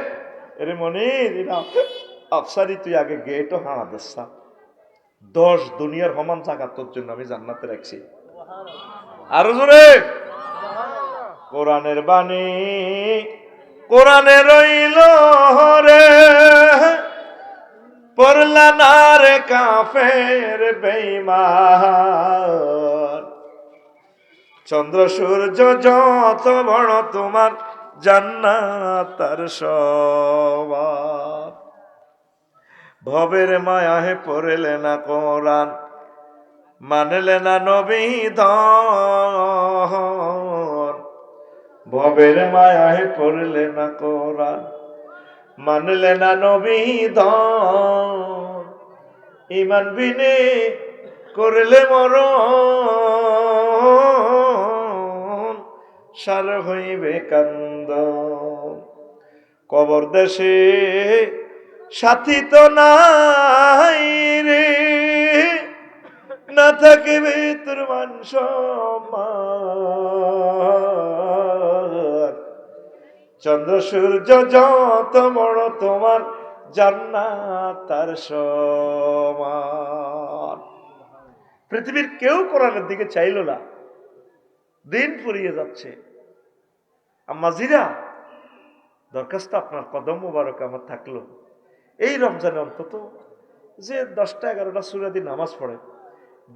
এরে মনির এরা আফসারি, তুই আগে গেটও হাঁড়া দেসা। 10 দুনিয়ার সমান জায়গা তোর জন্য আমি জান্নাতে রাখছি। আরো জোরে কোরআনের বাণী, কোরআনে রইল রে, পড়লা না রে কাফের বেঈমান। চন্দ্র সূর্য যত বড় তোমার জান্নাত তার সমান। ভবের মায়াহে পড়লে না কোরআন, মানলে না নবী ধন। ভবের মায়াহে পড়লে না কোরআন, মানলে না নবী ধন। ইমান বিনে করলে মরণ, সার হইবে কান্দন। কবর দেশে সাথী তো নাই রে, না থাকিবে তোর মান সম্মান। চন্দ্র সূর্য যত বড় তোমার জান্নাত তার সমান। পৃথিবীর কেউ কোরআনের দিকে চাইল না, দিন ফুরিয়ে যাচ্ছে। আম্মা জিরা, দরখাস্ত আপনার কদম মোবারক আমার থাকলো, এই রমজানে অন্তত যে 10টা 11টা সূরা দিয়ে নামাজ পড়ে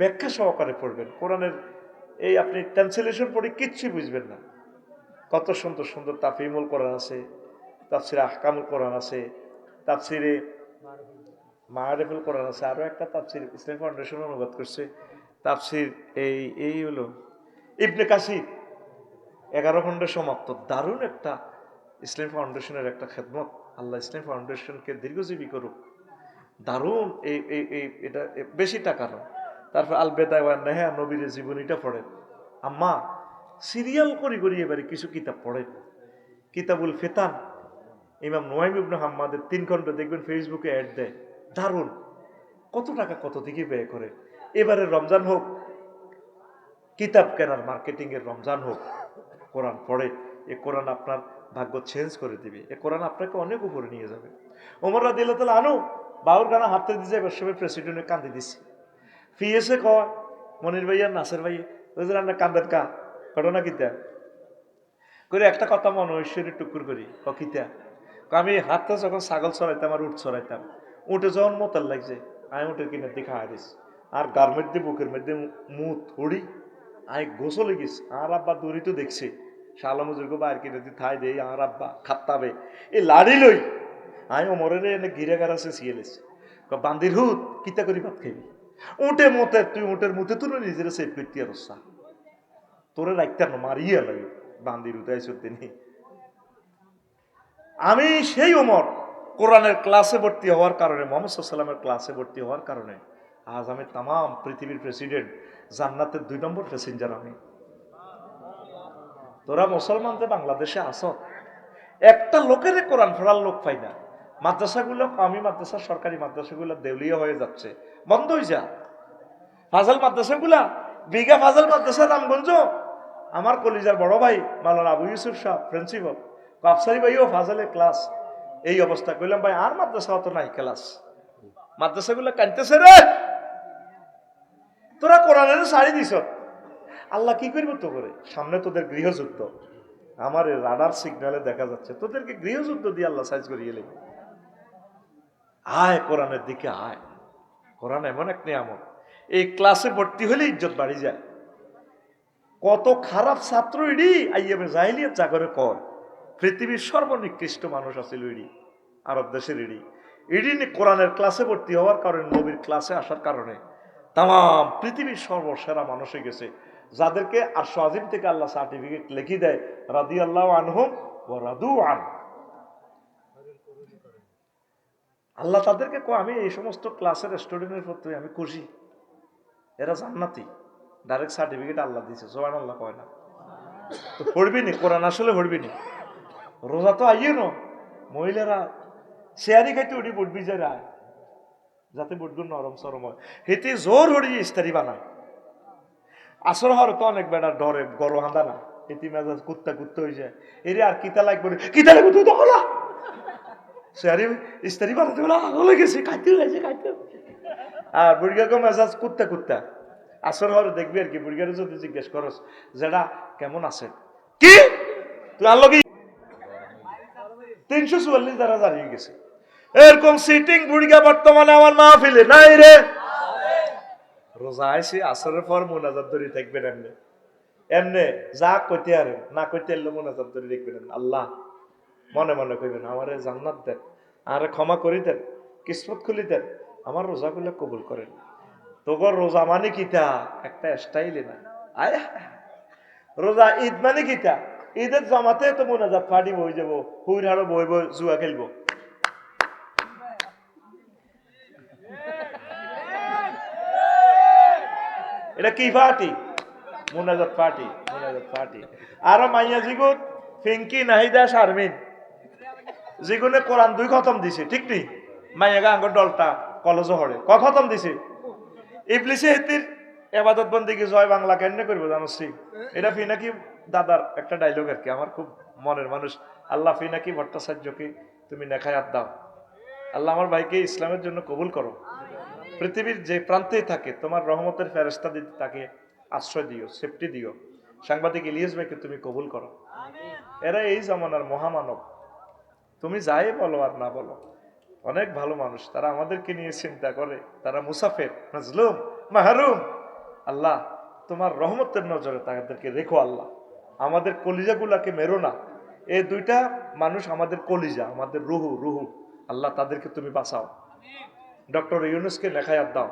ব্যাখ্যা সহকারে পড়বেন। কোরআনের এই আপনি ট্রান্সলেশন পড়ে কিচ্ছু বুঝবেন না। কত সুন্দর সুন্দর তাফহিমুল কোরআন আছে, তাফসিরে আহকামুল কোরআন আছে, তাফসিরে মাআরিফুল কোরআন আছে, আরো একটা তাফসির ইসলাম ফাউন্ডেশন অনুবাদ করছে তাফসির এই হলো ইবনে কাসির 11 খণ্ডে সমাপ্ত। দারুণ একটা ইসলাম ফাউন্ডেশনের একটা খেদমত। আল্লাহ ইসলাম ফাউন্ডেশনকে দীর্ঘজীবী করুক। দারুণ এটা বেশি টাকা নয়। তারপর আল বেদায়া ওয়ান নেহা, নবীর জীবনীটা পড়েন। আম্মা সিরিয়াল করি করি এবারে কিছু কিতাব পড়েন। কিতাবুল ফিতান ইমাম নুয়াইম ইবনে হাম্মাদের 3 খণ্ড দেখবেন ফেসবুকে অ্যাড দেয়। দারুণ, কত টাকা কত দিকে ব্যয় করে। এবারে রমজান হোক, কিতাব কেনার মার্কেটিং এর রমজান হোক, কোরআন পড়ে। এ কোরআন আপনার ভাগ্য চেঞ্জ করে দিবে। এ কোরআন আপনাকে অনেক উপরে নিয়ে যাবে। ওমর রাদিয়াল্লাহু তাআলা আনহু বাউর গানা হাতে দিছে, এবার সবাই প্রেসিডেন্টের কান্দে দিছে। ফিয়েছে কয় মনির ভাইয়া নাসের ভাইয়া, ওই যে রান্না কান্দাত কা ঘটনা কিতা করে একটা কথা মনে ঐশ্বরী টুকুর করি কিতা। আমি হাতটা যখন ছাগল চড়াইতাম আর উঠ চড়াইতাম, উঠে যখন মতার লাগছে আমি উঠে কিনার দিকে হারিস আর গার মধ্যে বুকের মধ্যে মুখ থড়ি আই গোসলে গেছি। আর আব্বা দৌড়ি তো দেখছে শালামুজুরকে বাইর কিনে দিয়ে থাই দেই, আর আব্বা খাত্তাবে এই লাড়ি লই আমি ওমরের এনে ঘিরে গাড়াছে সিয়েলেছে বান্দির হুত কিতা করি ভাত খাইবি। উঠে মতে তুই উঠের মুঠে তুলে নিজের সেফ করতে আর তোরে রাখতে মারিয়ে লাগে বান্দির উঠাইছো তিনি। আমি সেই ওমর কোরআনের ক্লাসে ভর্তি হওয়ার কারণে, মুহাম্মদ সাল্লাল্লাহু আলাইহি ওয়াসাল্লামের ক্লাসে ভর্তি হওয়ার কারণে আজ আমি তাম পৃথিবীর প্রেসিডেন্ট, জান্নাতের 2 নম্বর প্যাসেঞ্জার আমি। তোরা মুসলমান যে বাংলাদেশে আসো, একটা লোকের কোরআন পড়ার লোক পাই না। মাদ্রাসাগুলো, আমি মাদ্রাসা, সরকারি মাদ্রাসাগুলো দেউলিয়া হয়ে যাচ্ছে, বন্ধ হয়ে যা। ফাজল মাদ্রাসাগুলা, বিঘা ফাজল মাদ্রাসা রামগঞ্জ, আমার কলিজার বড় ভাই মাওলানা আবু ইউসুফ সাহেব প্রিন্সিপাল, আফসারি ভাইও ফাজলের ক্লাস। এই অবস্থা কইলাম ভাই আর মাদ্রাসা অত নাই ক্লাস, মাদ্রাসাগুলো কানতেছে রে, তোরা কোরআনের ছাড়ি দিছ। আল্লাহ কি করবো তো করে, সামনে তোদের গৃহযুদ্ধ, আমার রাডার সিগনালে দেখা যাচ্ছে তোদেরকে গৃহযুদ্ধ দিয়ে আল্লাহ সাইজ করিয়ে এলে। আয় কোরআনের দিকে আয়, কোরআন এমন এক নিয়ামত, এই ক্লাসে ভর্তি হলে ইজ্জত বাড়ি যায়। কত খারাপ ছাত্র ইডি আইয়াবে জাহিলিয়াত জাগরে কর, পৃথিবীর সর্বনিকৃষ্ট মানুষ আছে ইডি, আরব দেশের ইডি কোরআনের ক্লাসে ভর্তি হওয়ার কারণে, নবীর ক্লাসে আসার কারণে তাম পৃথিবীর সর্বসেরা মানুষ হয়ে গেছে, যাদেরকে আরশ আজিম থেকে আল্লাহ সার্টিফিকেট লিখি দেয়, রাদিয়াল্লাহু আনহুম ওয়া রাদু আন। আল্লাহ তাদেরকে আমি এই সমস্ত ক্লাসের স্টুডেন্টের প্রতি আমি খুশি, এরা জান্নাতি, ডাইরেক্ট সার্টিফিকেট আল্লাহ দিয়েছে, সুবহানাল্লাহ কয় না তো পড়বি নি কোরআন, আসলে পড়বি নি। রোজা তো আইয়ে না, মহিলারা শেয়ারি খাইতে উঠি বুটবি যায় রায়, যাতে বুটগুলো নরম সরম হয়, হেতে জোর হড়িয়ে ইস্তারি বানায়। আসর হওয়ার তো অনেক বেড়ার ডরে গরু হাঁদা না, এটি মেজাজ কুত্তা কুত্তা হয়ে যায়, এরে আর কিতা লাগবে, কিতা লাগবে তুই তো হলা শেয়ারি ইস্তারি বানাতে হলে গেছে, খাইতে হয়েছে খাইতে। আর বুড়িগাকে মেজাজ কুত্তা কুত্তা, আসর হওয়ার দেখবি আর কি, বুড়িগারে যদি জিজ্ঞেস করস যেটা কেমন আছে, কি তুই আনলো কি 344 দ্বারা দাঁড়িয়ে গেছে। এরকম সিটিং বুড়িগা বর্তমানে আমার মাহফিলে নাই রে। রোজা আইসি আসরের পর মোনাজাত ধরে থাকবেন, এমনি এমনি যা কইতে আরে না কইতে এলে মোনাজাত ধরে দেখবেন, আল্লাহ মনে মনে কইবেন আমারে জান্নাত দেন, আরে ক্ষমা করি দেন, কিসমত খুলি দেন, আমার রোজাগুলো কবুল করেন। তোর রোজা মানে কিতা একটা স্টাইলে না, আয় রোজা ঈদ মানে কিতা, ঈদের জামাতে তো মোনাজাত ফাটি বই যাবো, হুইর হাড়ো বই বই জুয়া খেলবো। এটা কি পার্টি? মোনাজাত পার্টি, মোনাজাত পার্টি। আরো মাইয়া জিগুন ফিঙ্কি নাহিদা শারমিন যেগুনে কোরআন 2 খতম দিছে, ঠিক নেই? মাইয়াগা আঙ্গুর দলটা কলেজ হড়ে খতম দিছে। ইবলিসে হেতির এবাদত বন্দিকে জয় বাংলা কেন করবো জানোসি? এটা ফিনাকি দাদার একটা ডায়লগ আর কি, আমার খুব মনের মানুষ। আল্লাহ ফিনাকি ভট্টাচার্যকে তুমি নেখায়াত দাও, আল্লাহ আমার ভাইকে ইসলামের জন্য কবুল করো, পৃথিবীর যে প্রান্তেই থাকে তোমার রহমতের ফেরেশতা দিতে তাকে আশ্রয় দিও, সেফটি দিও। সাংবাদিক ইলিয়াস ভাইকে তুমি কবুল করো, এরা এই জামানার মহামানব, তুমি যাই বলো আর না বলো অনেক ভালো মানুষ, তারা আমাদেরকে নিয়ে চিন্তা করে, তারা মুসাফির মাজলুম মাহরুম। আল্লাহ তোমার রহমতের নজরে তাদেরকে রেখো, আল্লাহ আমাদের কলিজাগুলাকে মেরো না। এই 2টা মানুষ আমাদের কলিজা, আমাদের রুহু রুহু, আল্লাহ তাদেরকে তুমি বাঁচাও। ডক্টর ইউনুসকে নেখায়াত দাও,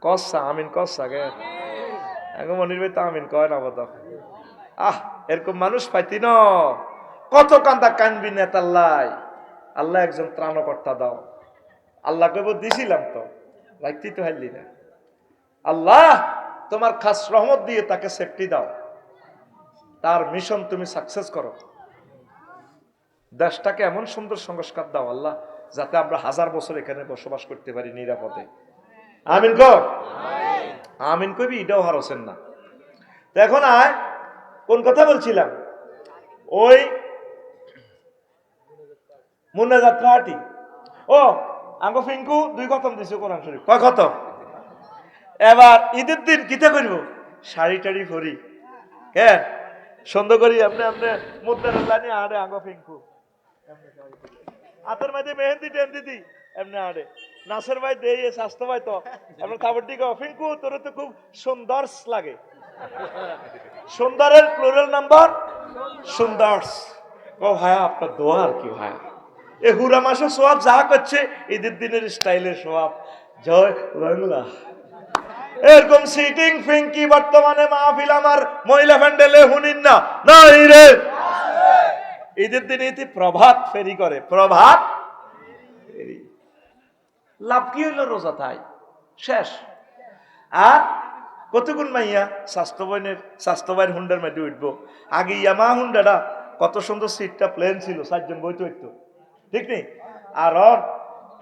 কসা আমিন কসা গে এখন মনির ভাই তো আমিন কয় না বদ। এরকম মানুষ পাইতি ন, কত কান্দা কানবি নেতাল্লাই, আল্লাহ একজন ত্রাণকর্তা দাও। আল্লাহ কইব দিছিলাম তো, রাখতে তো হারলি না। আল্লাহ তোমার খাস রহমত দিয়ে তাকে সেফটি দাও, তার মিশন তুমি সাকসেস করো, দেশটাকে এমন সুন্দর সংস্কার দাও আল্লাহ, যাতে আমরা 1000 বছর এখানে বসবাস করতে পারি নিরাপদে। আমিন কর, আমিন কবি, এটাও হারছেন না। এখন আয় কোন কথা বলছিলাম, ওই মুনাজাত পার্টি। ও আঙ্গ ফিঙ্কু 2 খতম দিছে কোরআন শরীফ, কয় খতম? এবার ঈদের দিন কিতা করব, শাড়ি টাড়ি পরি, হ্যাঁ সুন্দর করি আপনি আপনি মুদ্দার লানি আড়ে আঙ্গ ফিঙ্কু হাতের মাঝে মেহেন্দি টেন্দি দি এমনি আড়ে। নাসের ভাই দেই স্বাস্থ্য ভাই তো এমন খাবার দিকে ফিঙ্কু তোর তো খুব সুন্দর লাগে, সুন্দরের প্লুরাল নাম্বার সুন্দর। ও ভাইয়া আপনার দোয়া আর কি ভাইয়া, এ হুরা মাসের সোয়াব যা করছে ঈদের দিনের স্টাইলের সোয়াব। জয় বাংলা, এরকম সিটিং ফিঙ্কি বর্তমানে মাহফিল আমার মহিলা প্যান্ডেলে হুনিন না নাই রে। ঈদের দিনে এতে প্রভাত ফেরি করে, প্রভাত ফেরি। লাভ কি হইল? রোজা তাই শেষ। আর কতগুণ মাইয়া স্বাস্থ্যবান হুন্ডার মধ্যে উঠবো। আগে ইয়ামা হুন্ডাটা কত সুন্দর, সিটটা প্লেন ছিল, 4 জন বইতে উঠতো, ঠিক নেই? আর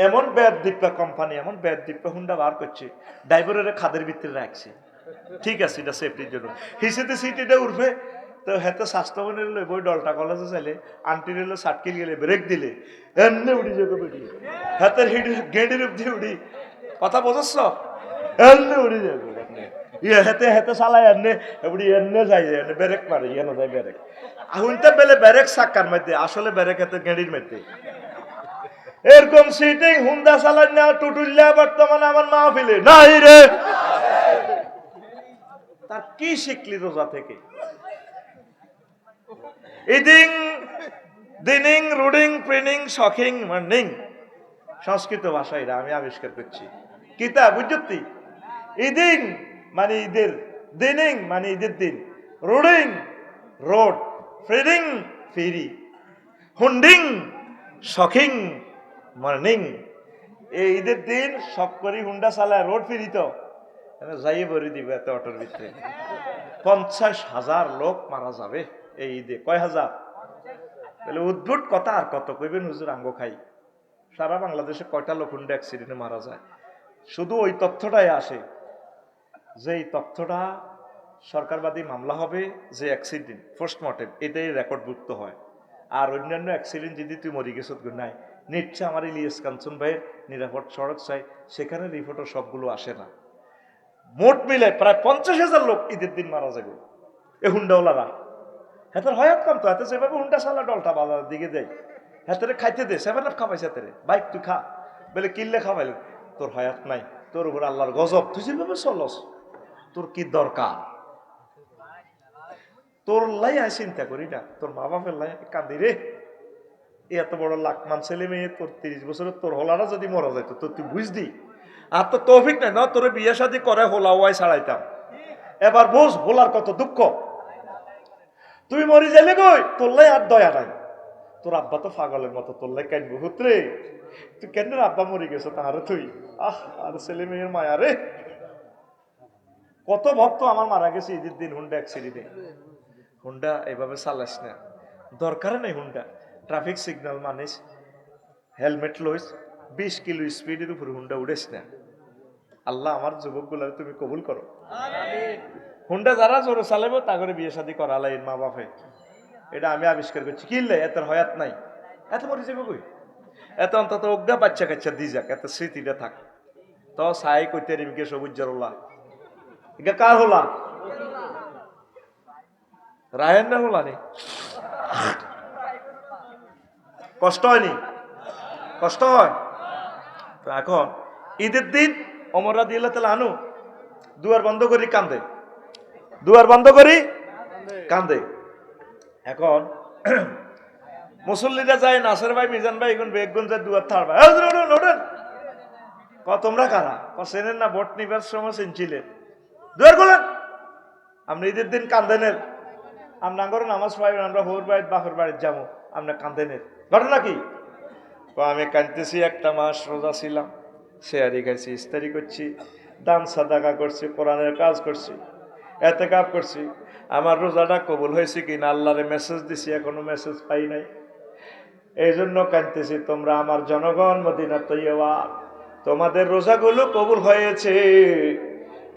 এমন ব্যাট দিপ্পা কোম্পানি, এমন ব্যাট দিপ্পা হুন্ডা বার করছে, ড্রাইভারের খাদের ভিতরে রাখছে, ঠিক আছে, এটা সেফটির জন্য। হিসেতে সিট এটা উঠবে তো হেতে স্বাস্থ্যবানের বই ডলটা কলেজে চাইলে আন্টির এলো সাটকিল গেলে ব্রেক দিলে এমনি উড়ি যাবে বেরিয়ে, হাতের গেঁডির অব্দি উড়ি, কথা বোঝাচ্ছ? এমনি উড়ি যাবে ইয়ে হেতে হেতে চালাই এনে এমনি এনে যাই যায়, এনে ব্রেক মারে, ইয়ে না যায় ব্রেক। আহুনতে বেলে ব্রেক চাক্কার মধ্যে, আসলে ব্রেক হেতে গেঁডির মধ্যে। এরকম সিটিং হুন্ডা চালাই না টুটুল্লা বর্তমানে আমার মাহফিলে নাই রে। তার কি শিখলি রোজা থেকে? ইদিং দিনিং রুডিং প্রিনিং শখিং মার্নিং, সংস্কৃত ভাষায় আমি আবিষ্কার করছি। কিতা বুঝতি? ইদিং মানে ঈদের, দিনিং মানে ঈদের দিন, রুডিং রোড, ফ্রিডিং ফেরি, হুন্ডিং শখিং মর্নিং। এই ঈদের দিন সব করি হুন্ডা চালায় রোড ফিরিত যাইয়ে ভরি দিবে এত অটোর ভিতরে। 50,000 লোক মারা যাবে এই ঈদে। কয় হাজার? বলে উদ্ভুট কথা, আর কত কইবেন হুজুর, আঙ্গ খাই। সারা বাংলাদেশে কয়টা লোক হুন্ডা অ্যাক্সিডেন্টে মারা যায়? শুধু ওই তথ্যটাই আসে, যে এই তথ্যটা সরকারবাদী মামলা হবে, যে অ্যাক্সিডেন্ট পোস্টমর্টেম এটাই রেকর্ডভুক্ত হয়। আর অন্যান্য অ্যাক্সিডেন্ট যদি তুই মরি গেছত নাই, নিচ্ছে আমার ইলিয়াস কাঞ্চন ভাইয়ের নিরাপদ সড়ক চাই, সেখানে রিপোর্টও সবগুলো আসে না। মোট মিলে প্রায় 50,000 লোক ঈদের দিন মারা যাবে এ হুন্ডাওয়ালারা। হেতার হয়াত কাম তো, হাতে যেভাবে হুন্ডা চালা ডলটা বাজার দিকে দেয়, হাতেরে খাইতে দে, 7 আপ খাবাইছে হাতেরে, বাইক তুই খা, বলে কিনলে খাবাইলেন, তোর হয়াত নাই, তোর উপর আল্লাহর গজব, তুই যেভাবে চলস, তোর কি দরকার? তোর লাই আয় চিন্তা করি না, তোর মা বাপের লাই কান্দি রে। এত বড় লাখমান ছেলে মেয়ে, তোর 30 বছরের তোর হলারা যদি মরা যেত, তোর তুই বুঝদি? আর তো তৌফিক নাই না, তোর বিয়ে শাদী করে হোলা ওয়াই ছাড়াইতাম। এবার বুঝ হোলার কত দুঃখ। তুই মরি যাইলে কই, তোর লাই আর দয়া নাই। তোর আব্বা তো পাগলের মতো তোর লাই কাইনবো হুতরে, তুই কেন আব্বা মরি গেছো তাহারে তুই, আহ আর ছেলে মেয়ের মায়া রে। কত ভক্ত আমার মারা গেছে ঈদের দিন হুন্ডা অ্যাক্সিডেন্টে। হুন্ডা এভাবে চালাস না, দরকার নেই হুন্ডা। ট্রাফিক সিগন্যাল মানিস, হেলমেট লইস, 20 কিলো স্পিডের উপর হুন্ডা উড়েস না। আল্লাহ আমার যুবকগুলার তুমি কবুল করো। হুন্ডা যারা জোরে চালাবো তা করে বিয়ে শাদী করালাই মা বাপে, এটা আমি আবিষ্কার করছি। কিনলে এত হয়াত নাই, এত মরে যাবে কই, এত অন্তত অজ্ঞা বাচ্চা কাচ্চা দি যাক, এত স্মৃতিটা থাক। তো সাই কইতে রিমকে সবুজ জরলা এটা কার হলা? রায়ের না হলা নি? কষ্ট হয়নি? কষ্ট হয় তো। এখন ঈদের দিন ওমর রাদিয়াল্লাহু তাআলা আনহু দুয়ার বন্ধ করি কান্দে, দুয়ার বন্ধ করি কান্দে। এখন মুসল্লিরা যায়, নাসের ভাই মিজান ভাই এখন বেগুন যায় দুয়ার থার ভাই, ওঠেন। তোমরা কারা? চেনেন না, ভোট নিবার সময় চিনছিলেন, দুয়ার খোলেন। আমরা ঈদের দিন কান্দেনের, আমরা করে নামাজ পড়াইবেন, আমরা হোর বাড়ির বাপের বাড়ির যাবো, আমরা কান্দেনের। ঘটনা কি? আমি কাঁদতেছি, একটা মাস রোজা ছিলাম, শেয়ারি খাইছি, ইস্তারি করছি, দান সাদাকা করছি, কোরআনের কাজ করছি, এতেকাব করছি। আমার রোজাটা কবুল হয়েছে কিনা আল্লাহরে মেসেজ দিছি, এখনো মেসেজ পাই নাই। এই জন্য কাঁদতেছি। তোমরা আমার জনগণ, মদিনা তৈয়বা, তোমাদের রোজাগুলো কবুল হয়েছে,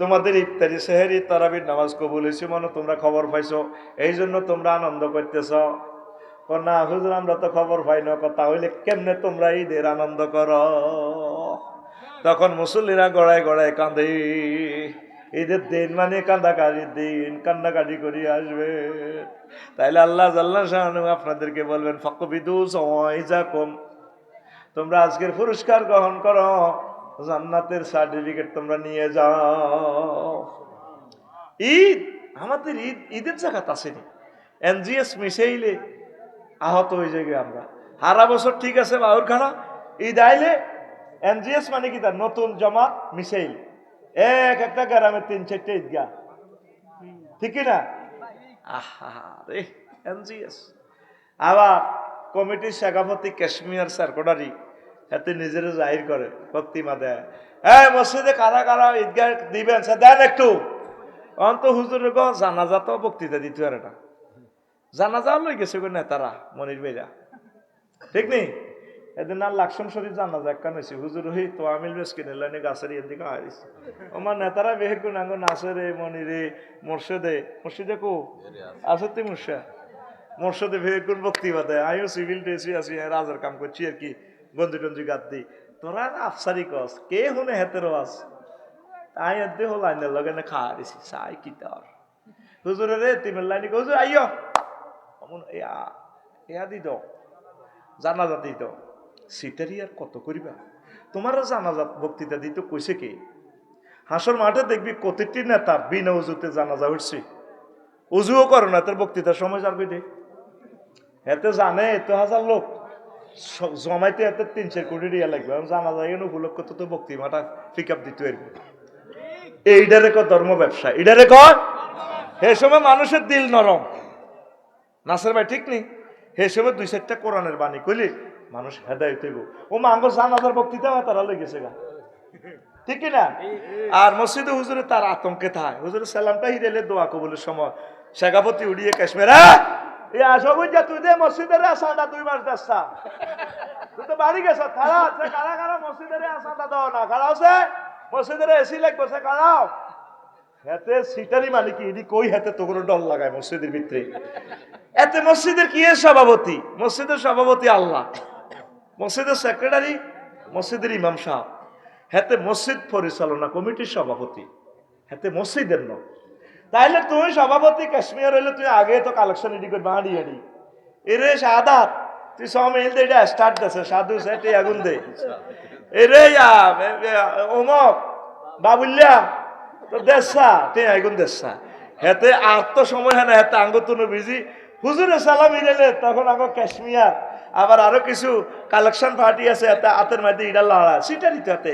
তোমাদের ইফতারি সেহরি তারাবির নামাজ কবুল হয়েছে, মনে তোমরা খবর পাইছো, এই জন্য তোমরা আনন্দ করতেছ। না হুজুর, আমরা তো খবর পাই না। কথা হইলে কেমনে তোমরা ঈদের আনন্দ করো? তখন মুসল্লিরা গড়ায় গড়ায় কাঁদে। ঈদের দিন মানে কান্দাকাটির দিন, কান্দাকাটি করি আসবে। তাইলে আল্লাহ জাল্লাহ শাআনু আপনাদেরকে বলবেন, ফাকবিদু সাওয়াইজাকুম, তোমরা আজকের পুরস্কার গ্রহণ করো, জান্নাতের সার্টিফিকেট তোমরা নিয়ে যাও। ঈদ আমাদের ঈদ, ঈদের জায়গাত আসেনি। এনজিএস মিসাইলে আহত হয়ে যাবে আমরা সারা বছর, ঠিক আছে বাউর খাড়া, ঈদ আইলে এনজিএস মানে কি, তার নতুন জামাত মিসাইল, একটা গ্রামে 3-4টা ঈদগাহ, ঠিক না? আরে এনজিএস আবার কমিটির সভাপতি কাশ্মীর সার্কোডারি এতে নিজের জাহির করে, বক্তৃতা দেয়, মসজিদে কারা কারা ঈদগাহ দিবেন দেন একটু। অন্ত হুজুরের জানাজা তো বক্তৃতা দিতে পারে না, জানাজা লই গেছে গো নেতারা মনির ভাইরা, ঠিক নেই? এদিন আর লাকসাম শরীফ জানাজা একটা হয়েছে, হুজুর হই তো আমিল বেশ কিনে লাইনে গাছের এদিকে হারিয়েছে আমার নেতারা বেহে কোন আঙ্গ নাসেরে মনিরে মোর্শেদে, মোর্শেদে কো আসতে মুর্শা মোর্শেদে ভেবে কোন বক্তৃতা দেয়, আমিও সিভিল ড্রেসি আছি, রাজার কাম করছি আর কি, গঞ্জি টঞ্জি গাদ দিই, তোরা আফসারি কস কে শুনে হেতেরও আস, তাই এতে হল লাইনের লগে না খাওয়া দিছি চাই কি তার হুজুরের রে তিমের লাইনে হুজুর আইয় ইয়া দিত জানাজা দিত, সিটারি আর কত করিবা, তোমারও জানাজা বক্তৃতা দিত কইছে কে? হাসর মাঠে দেখবি কতটি নেতা বিনা উজুতে জানাজা উঠছে, উজুও করো না, তার বক্তৃতার সময় যাবে দে, এতে জানে এত হাজার লোক জমাইতে এত 3-4 কোটি রিয়া লাগবে, জানাজা এন উপলক্ষ তো বক্তৃতাটা পিক আপ দিতে পারবে, এইটারে কয় ধর্ম ব্যবসা, এটারে কয় হে সময় মানুষের দিল নরম, নাসের ভাই ঠিক নেই? হে সময় 2-4টা কোরআনের বাণী কইলে মানুষ হেদায়েত হইব, ও মাঙ্গ জানাজার বক্তৃতা হয় তারা লই গেছে গা, ঠিক না? আর মসজিদে হুজুরে তার আতঙ্কে থাকে, হুজুরের সালামটা হিরেলে দোয়া কবুলের সময় শেখাপতি উড়িয়ে কাশ্মীর আসো বুঝা তুই দে মসজিদের আসাটা 2 মাস দেশা, তুই তো বাড়ি গেছ খারা আছে, কারা কারা মসজিদের আসাটা দাও না, কারা আছে মসজিদের এসি লাগবে সে কারাও, হাতে সিটারি মানে কি এদি কই হাতে তো কোনো ডর লাগায় মসজিদের ভিতরে, এতে মসজিদের কি এর সভাপতি? মসজিদের সভাপতি আল্লাহ, মসজিদের সেক্রেটারি মসজিদের ইমাম সাহেব, হাতে মসজিদ পরিচালনা কমিটির সভাপতি, হাতে মসজিদের ন, তাইলে তুই সভাপতি কাশ্মীর হইলে তুই আগে তো কালেকশন রেডি করবি, হাঁড়ি এরে সাদাত তুই সমিল দে এটা স্টার্ট দেছে সাধু সেটি আগুন দে এরে অমক বাবুল্যা তো দেশা তে আগুন দেশা, হেতে আর তো সময় হয় না, হেতে আঙ্গতুন বিজি হুজুরে সালাম ইরেলে তখন আঙ্গ কাশ্মীর, আবার আরো কিছু কালেকশন পার্টি আছে হাতের মধ্যে ইডা লড়া সিটা নিতে হাতে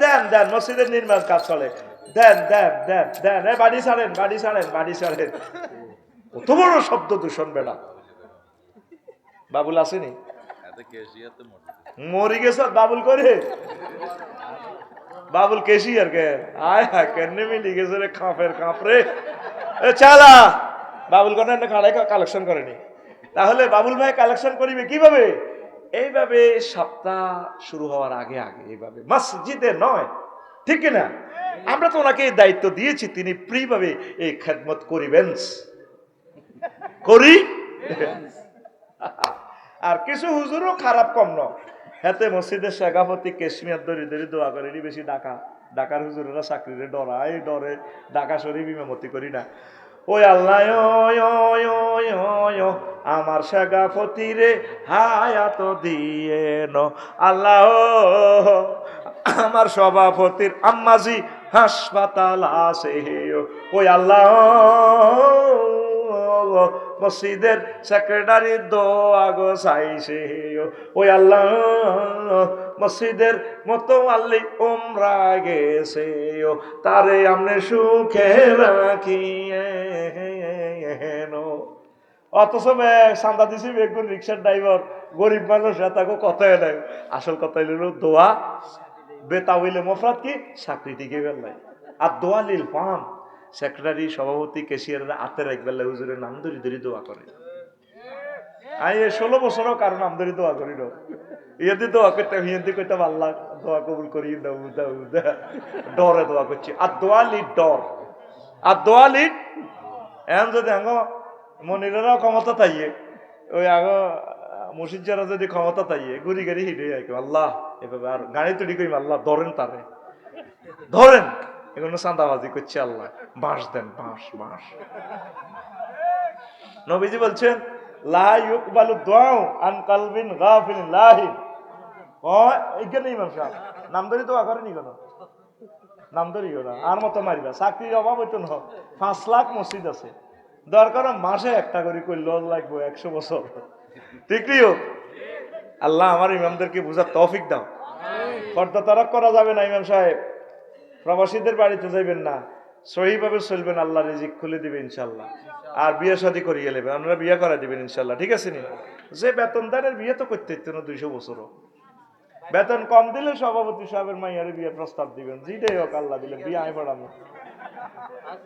দেন দেন মসজিদের নির্মাণ কাজ চলে, দেন দেন দেন দেন বাড়ি ছাড়েন বাড়ি ছাড়েন বাড়ি ছাড়েন, কত বড় শব্দ দূষণ বেড়া। বাবুল আসেনি মরি গেছ বাবুল করে, বাবুল কেসি আর কে আয় হ্যাঁ কেন মিলি গেছে রে খাপের খাপ রে চালা বাবুল করে খাড়াই কালেকশন করেনি, তাহলে বাবুল ভাই কালেকশন করিবে কিভাবে? এইভাবে সপ্তাহ শুরু হওয়ার আগে আগে এইভাবে মসজিদে নয়, ঠিক না? আমরা তো ওনাকে দায়িত্ব দিয়েছি, তিনি ফ্রিভাবে এই খেদমত করিবেন করি, আর কিছু হুজুরও খারাপ কম ন, হাতে মসজিদের শেখাপতি কাশ্মীর দরি দরি দোয়া করেনি, বেশি ঢাকার হুজুরেরা চাকরিরে ডরায় ডরে ঢাকা শরীফ ইমামতি করি না, ওই আল্লাহ আমার শেখাপতি রে হায়াত দিয়ে ন, আল্লাহ আমার সভাপতির আম্মাজি হাসপাতাল আছে, ওই আল্লাহ মসজিদের সেক্রেটারি দোয়া গো চাইছে, ওই আল্লাহ মসজিদের মতো আল্লি ওমরা গেছে, তারে আমনে সুখে রাখিয়ে, অথচ চান্দা দিছি বেগুন রিক্সার ড্রাইভার গরিব মানুষ তাকে কথাই নাই, আসল কথা হইল দোয়া বেতা হইলে মফরাত কি চাকরি টিকে গেল, আর দোয়া লিল পাম সেক্রেটারি সভাপতি ক্যাশিয়াররা হাতের একবেলা হুজুরের নাম ধরি ধরি দোয়া করে, আমি 16 বছরও কারণ নাম ধরি দোয়া করি না, ইয়েদি দোয়া করতে হিন্দি কইতাম আল্লাহ দোয়া কবুল করি ডরে দোয়া করছি, আর দোয়া লিড ডর, আর দোয়া লিড এখন যদি আঙ্গ মনিরেরাও ক্ষমতা তাইয়ে ওই আগ মুর্শিদারা যদি ক্ষমতা তাইয়ে ঘুরি গাড়ি হিটে আল্লাহ এভাবে আর গাড়ি তৈরি করি আল্লাহ ধরেন তারে ধরেন, এগুলো চাঁদাবাজি করছে আল্লাহ, বাঁশ দেন বাঁশ বাঁশ। নবীজি বলছেন লা ইউকবালু দুআউ আন কালবিন গাফিল লাহিন, এইখানে ইমাম সাহেব নাম ধরি দোয়া করেনি কেন, নাম ধরিও না আর মতো মারিবা, চাকরির অভাব হইতো না, 5 লাখ মসজিদ আছে, দরকার মাসে একটা করে করলে লাগবে 100 বছর, ঠিক নিও। আল্লাহ আমার ইমামদেরকে বুঝার তৌফিক দাও, পর্দা তরক করা যাবে না ইমাম সাহেব, প্রবাসীদের বাড়িতে যাইবেন না, সহিভাবে চলবেন, আল্লাহ রিজিক খুলে দিবে ইনশাল্লাহ। আর বিয়ে শাদী করিয়ে নেবেন, আপনারা বিয়ে করা দিবেন ইনশাল্লাহ, ঠিক আছে নি? যে বেতনদারের বিয়ে তো করতে হইতো না 200 বছরও, বেতন কম দিলে সভাপতি সাহেবের মাইয়ারে বিয়ে প্রস্তাব দিবেন, যেটাই হোক আল্লাহ দিলে বিয়ে আয় পড়ানো।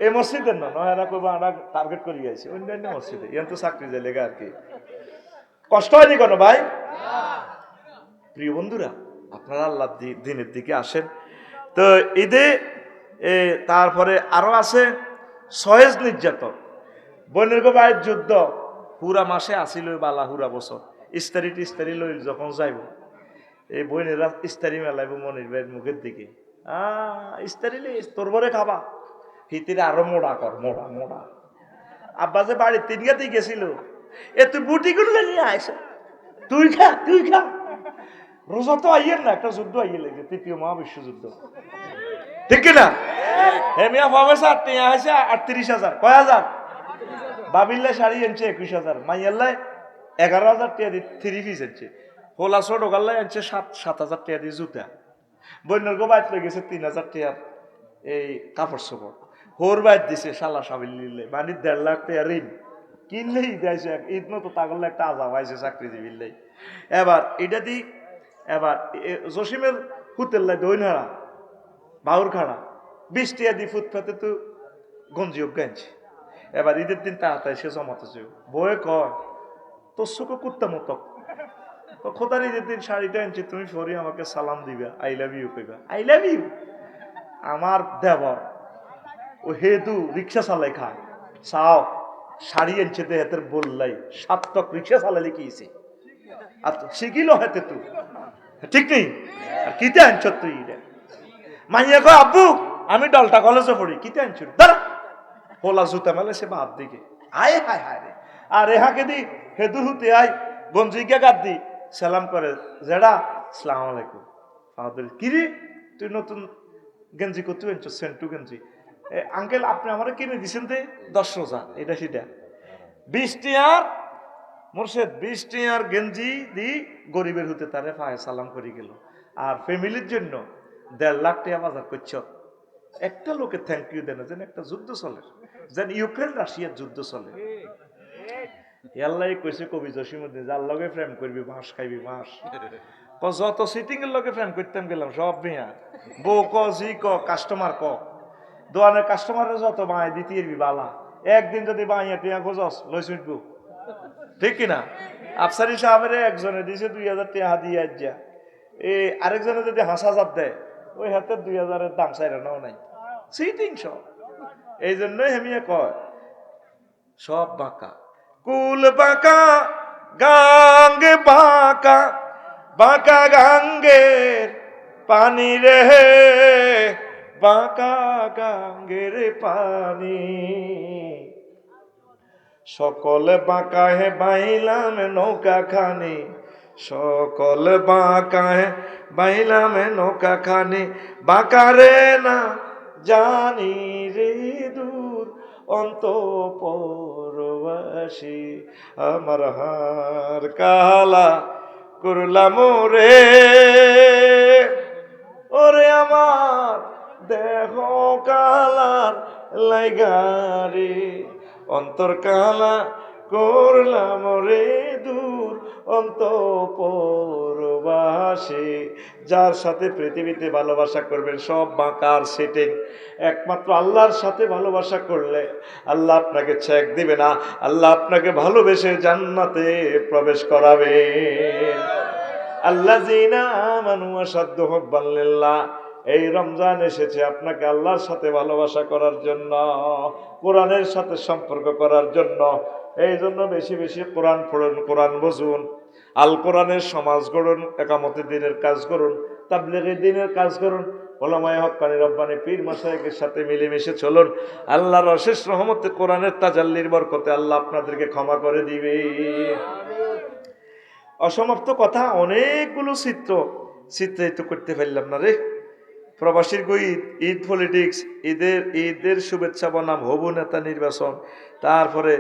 এই মসজিদের না নয়, এরা করবো আমরা টার্গেট করিয়ে আছি অন্যান্য মসজিদে, ইয়ান তো চাকরি যায় লেগে আর কি। কষ্ট হয়নি কোনো ভাই? প্রিয় বন্ধুরা, আপনারা আল্লাহ দিনের দিকে আসেন। তো ঈদে তারপরে আরো আছে সহেজ নির্যাতন, বনের গোবায়ের যুদ্ধ পুরা মাসে আসিল বালা হুরা বছর, ইস্তারি লইল যখন যাইব, এই বইনেরা ইস্তারি মেলাইব মনির ভাইয়ের মুখের দিকে, ইস্তারি লে তোর বরে খাবা, হিতিরে আরো মোড়া কর, মোড়া মোড়া। আব্বা যে বাড়ির তিন গাতেই গেছিল, এ তুই বুটি গুলো নিয়ে আসে, তুই খা তুই খা। রোজা তো আইয়ের না, একটা যুদ্ধ আইয়ে লেগে, তৃতীয় মহাবিশ্বযুদ্ধ, ঠিক কিনা? হেমিয়া পাবে 38,000, কয় হাজার? বাবিল্লা শাড়ি আনছে 21,000, মাইয়াল্লায় 11,000 টাকা দিয়ে 3 পিস আনছে, হোলা ছোট গাল্লায় আনছে 7,000 টাকা দিয়ে জুতা, বন্যার গো বাইত লয়ে গেছে 3,000 টাকা এই কাপড় চোপড়, হোর বাইত দিছে শালা সাবিল্লিলে, মানে 1.5 লাখ টাকা ঋণ কিনলেই দিয়েছে। ঈদ মতো তাগলে একটা আজাব আইছে চাকরিজীবীর। এবার এটা দি, এবার জসিমের হুতের লাই দইনারা বাউর খাড়া 20 টাকা দি ফুটপাতে তো গঞ্জি গাইছে। এবার ঈদের দিন তাড়াতাড়ি সে জমাতেছে, বয়ে কয় তোর চোখে কুত্তা মতো, খোদার ঈদের দিন শাড়িটা আনছি, তুমি ফরি আমাকে সালাম দিবা, আই লাভ ইউ কইবা, আই লাভ ইউ। আমার দেবর ও হেদু রিক্সা চালাই খায়, চাও শাড়ি আনছে দে হাতের বললাই, সাতক রিক্সা চালালে কিছে আর শিখিল হাতে তুই, ঠিক নেই? আর কিতে আনছ তুই? মাইয়া কয় আব্বু আমি ডলটা কলেজে পড়ি, কিতে আনছ? দাঁড়া, হোলা জুতা মেলে সে বাপ দিকে, আয় হায় হায় রে। আর রেহাকে দি হেদুর হুতে আয় গঞ্জিকে গাদ দি সালাম করে, জেডা সালাম আলাইকুম ফাদর, কিরে তুই নতুন গেঞ্জি করতে আনছ, সেন্টু গেঞ্জি, আঙ্কেল আপনি আমার কিনে দিছেন দে 10 রোজা, এটা সেটা 20 টিয়ার মোর্শেদ 20 টিয়ার গেঞ্জি দি গরিবের হতে তারে পায়ে সালাম করে গেল। আর ফ্যামিলির জন্য 1.5 লাখ টাকা বাজার করছ, একটা লোকে থ্যাংক ইউ দেন, যেন একটা যুদ্ধ চলে, যেন ইউক্রেন রাশিয়ার যুদ্ধ চলে। আল্লাহ কইছে কবি জসিমউদ্দিন, যার লগে প্রেম করবি বাঁশ খাইবি বাঁশ। যত সিটিং এর লগে প্রেম করতাম গেলাম সব মিয়া, বউ ক জি ক কাস্টমার ক, দোয়ানের কাস্টমারের যত বাঁয় দিতে বালা, একদিন যদি বাঁইয়া টিয়া খোঁজস লই শুনবো, ঠিক কিনা? আফসারি সাহেবের একজনে দিছে 2,000 টাকা দিয়ে যা, এই আরেকজনে যদি 5,000 দেয়, ওই হাতে 2,000-এর দাম চাইরা নাও নাই, সিটিং সব। এই জন্যই হেমিয়া কয় সব বাঁকা, কুল বাঁকা গাঙ্গে বাঁকা, বাঁকা গাঙ্গের পানি রে, বাঁকা গাঙ্গের পানি, সকল বাঁকা হে বাইলাম নৌকা খানি, সকল বাঁকা হে বাইলাম নৌকা খানি, বাঁকা রে না জানি রে দূর অন্তঃপুরবাসী, আমার হার কালা করলাম রে, ওরে আমার দেহ কালার লাইগারে, অন্তর কালা করলাম রে দূর অন্তঃপুরবাসী। যার সাথে পৃথিবীতে ভালোবাসা করবেন সব বাঁকার সেটিং, একমাত্র আল্লাহর সাথে ভালোবাসা করলে আল্লাহ আপনাকে চেক দিবে না, আল্লাহ আপনাকে ভালোবেসে জান্নাতে প্রবেশ করাবে। আল্লাযীনা আমানু আশাদ্দু হুব্বান লিল্লাহ, এই রমজান এসেছে আপনাকে আল্লাহর সাথে ভালোবাসা করার জন্য, কোরআনের সাথে সম্পর্ক করার জন্য। এই জন্য বেশি বেশি কোরআন পড়ুন, কোরআন বুঝুন, আল কোরআনের সমাজ গড়ুন, একামতে দ্বীনের কাজ করুন, তাবলীগে দ্বীনের কাজ করুন, উলামায়ে হক্কানি রব্বানি পীর মাশায়েখের সাথে মিলেমিশে চলুন। আল্লাহর অশেষ রহমতে কোরআনের তাজাল্লির বরকতে আল্লাহ আপনাদেরকে ক্ষমা করে দিবে। অসমাপ্ত কথা অনেকগুলো চিত্রায়িত করতে পারলাম না রে। প্রবাসীর ঈদ, ঈদ পলিটিক্স, ঈদের শুভেচ্ছা বনাম হবু নেতা নির্বাচন, তারপরে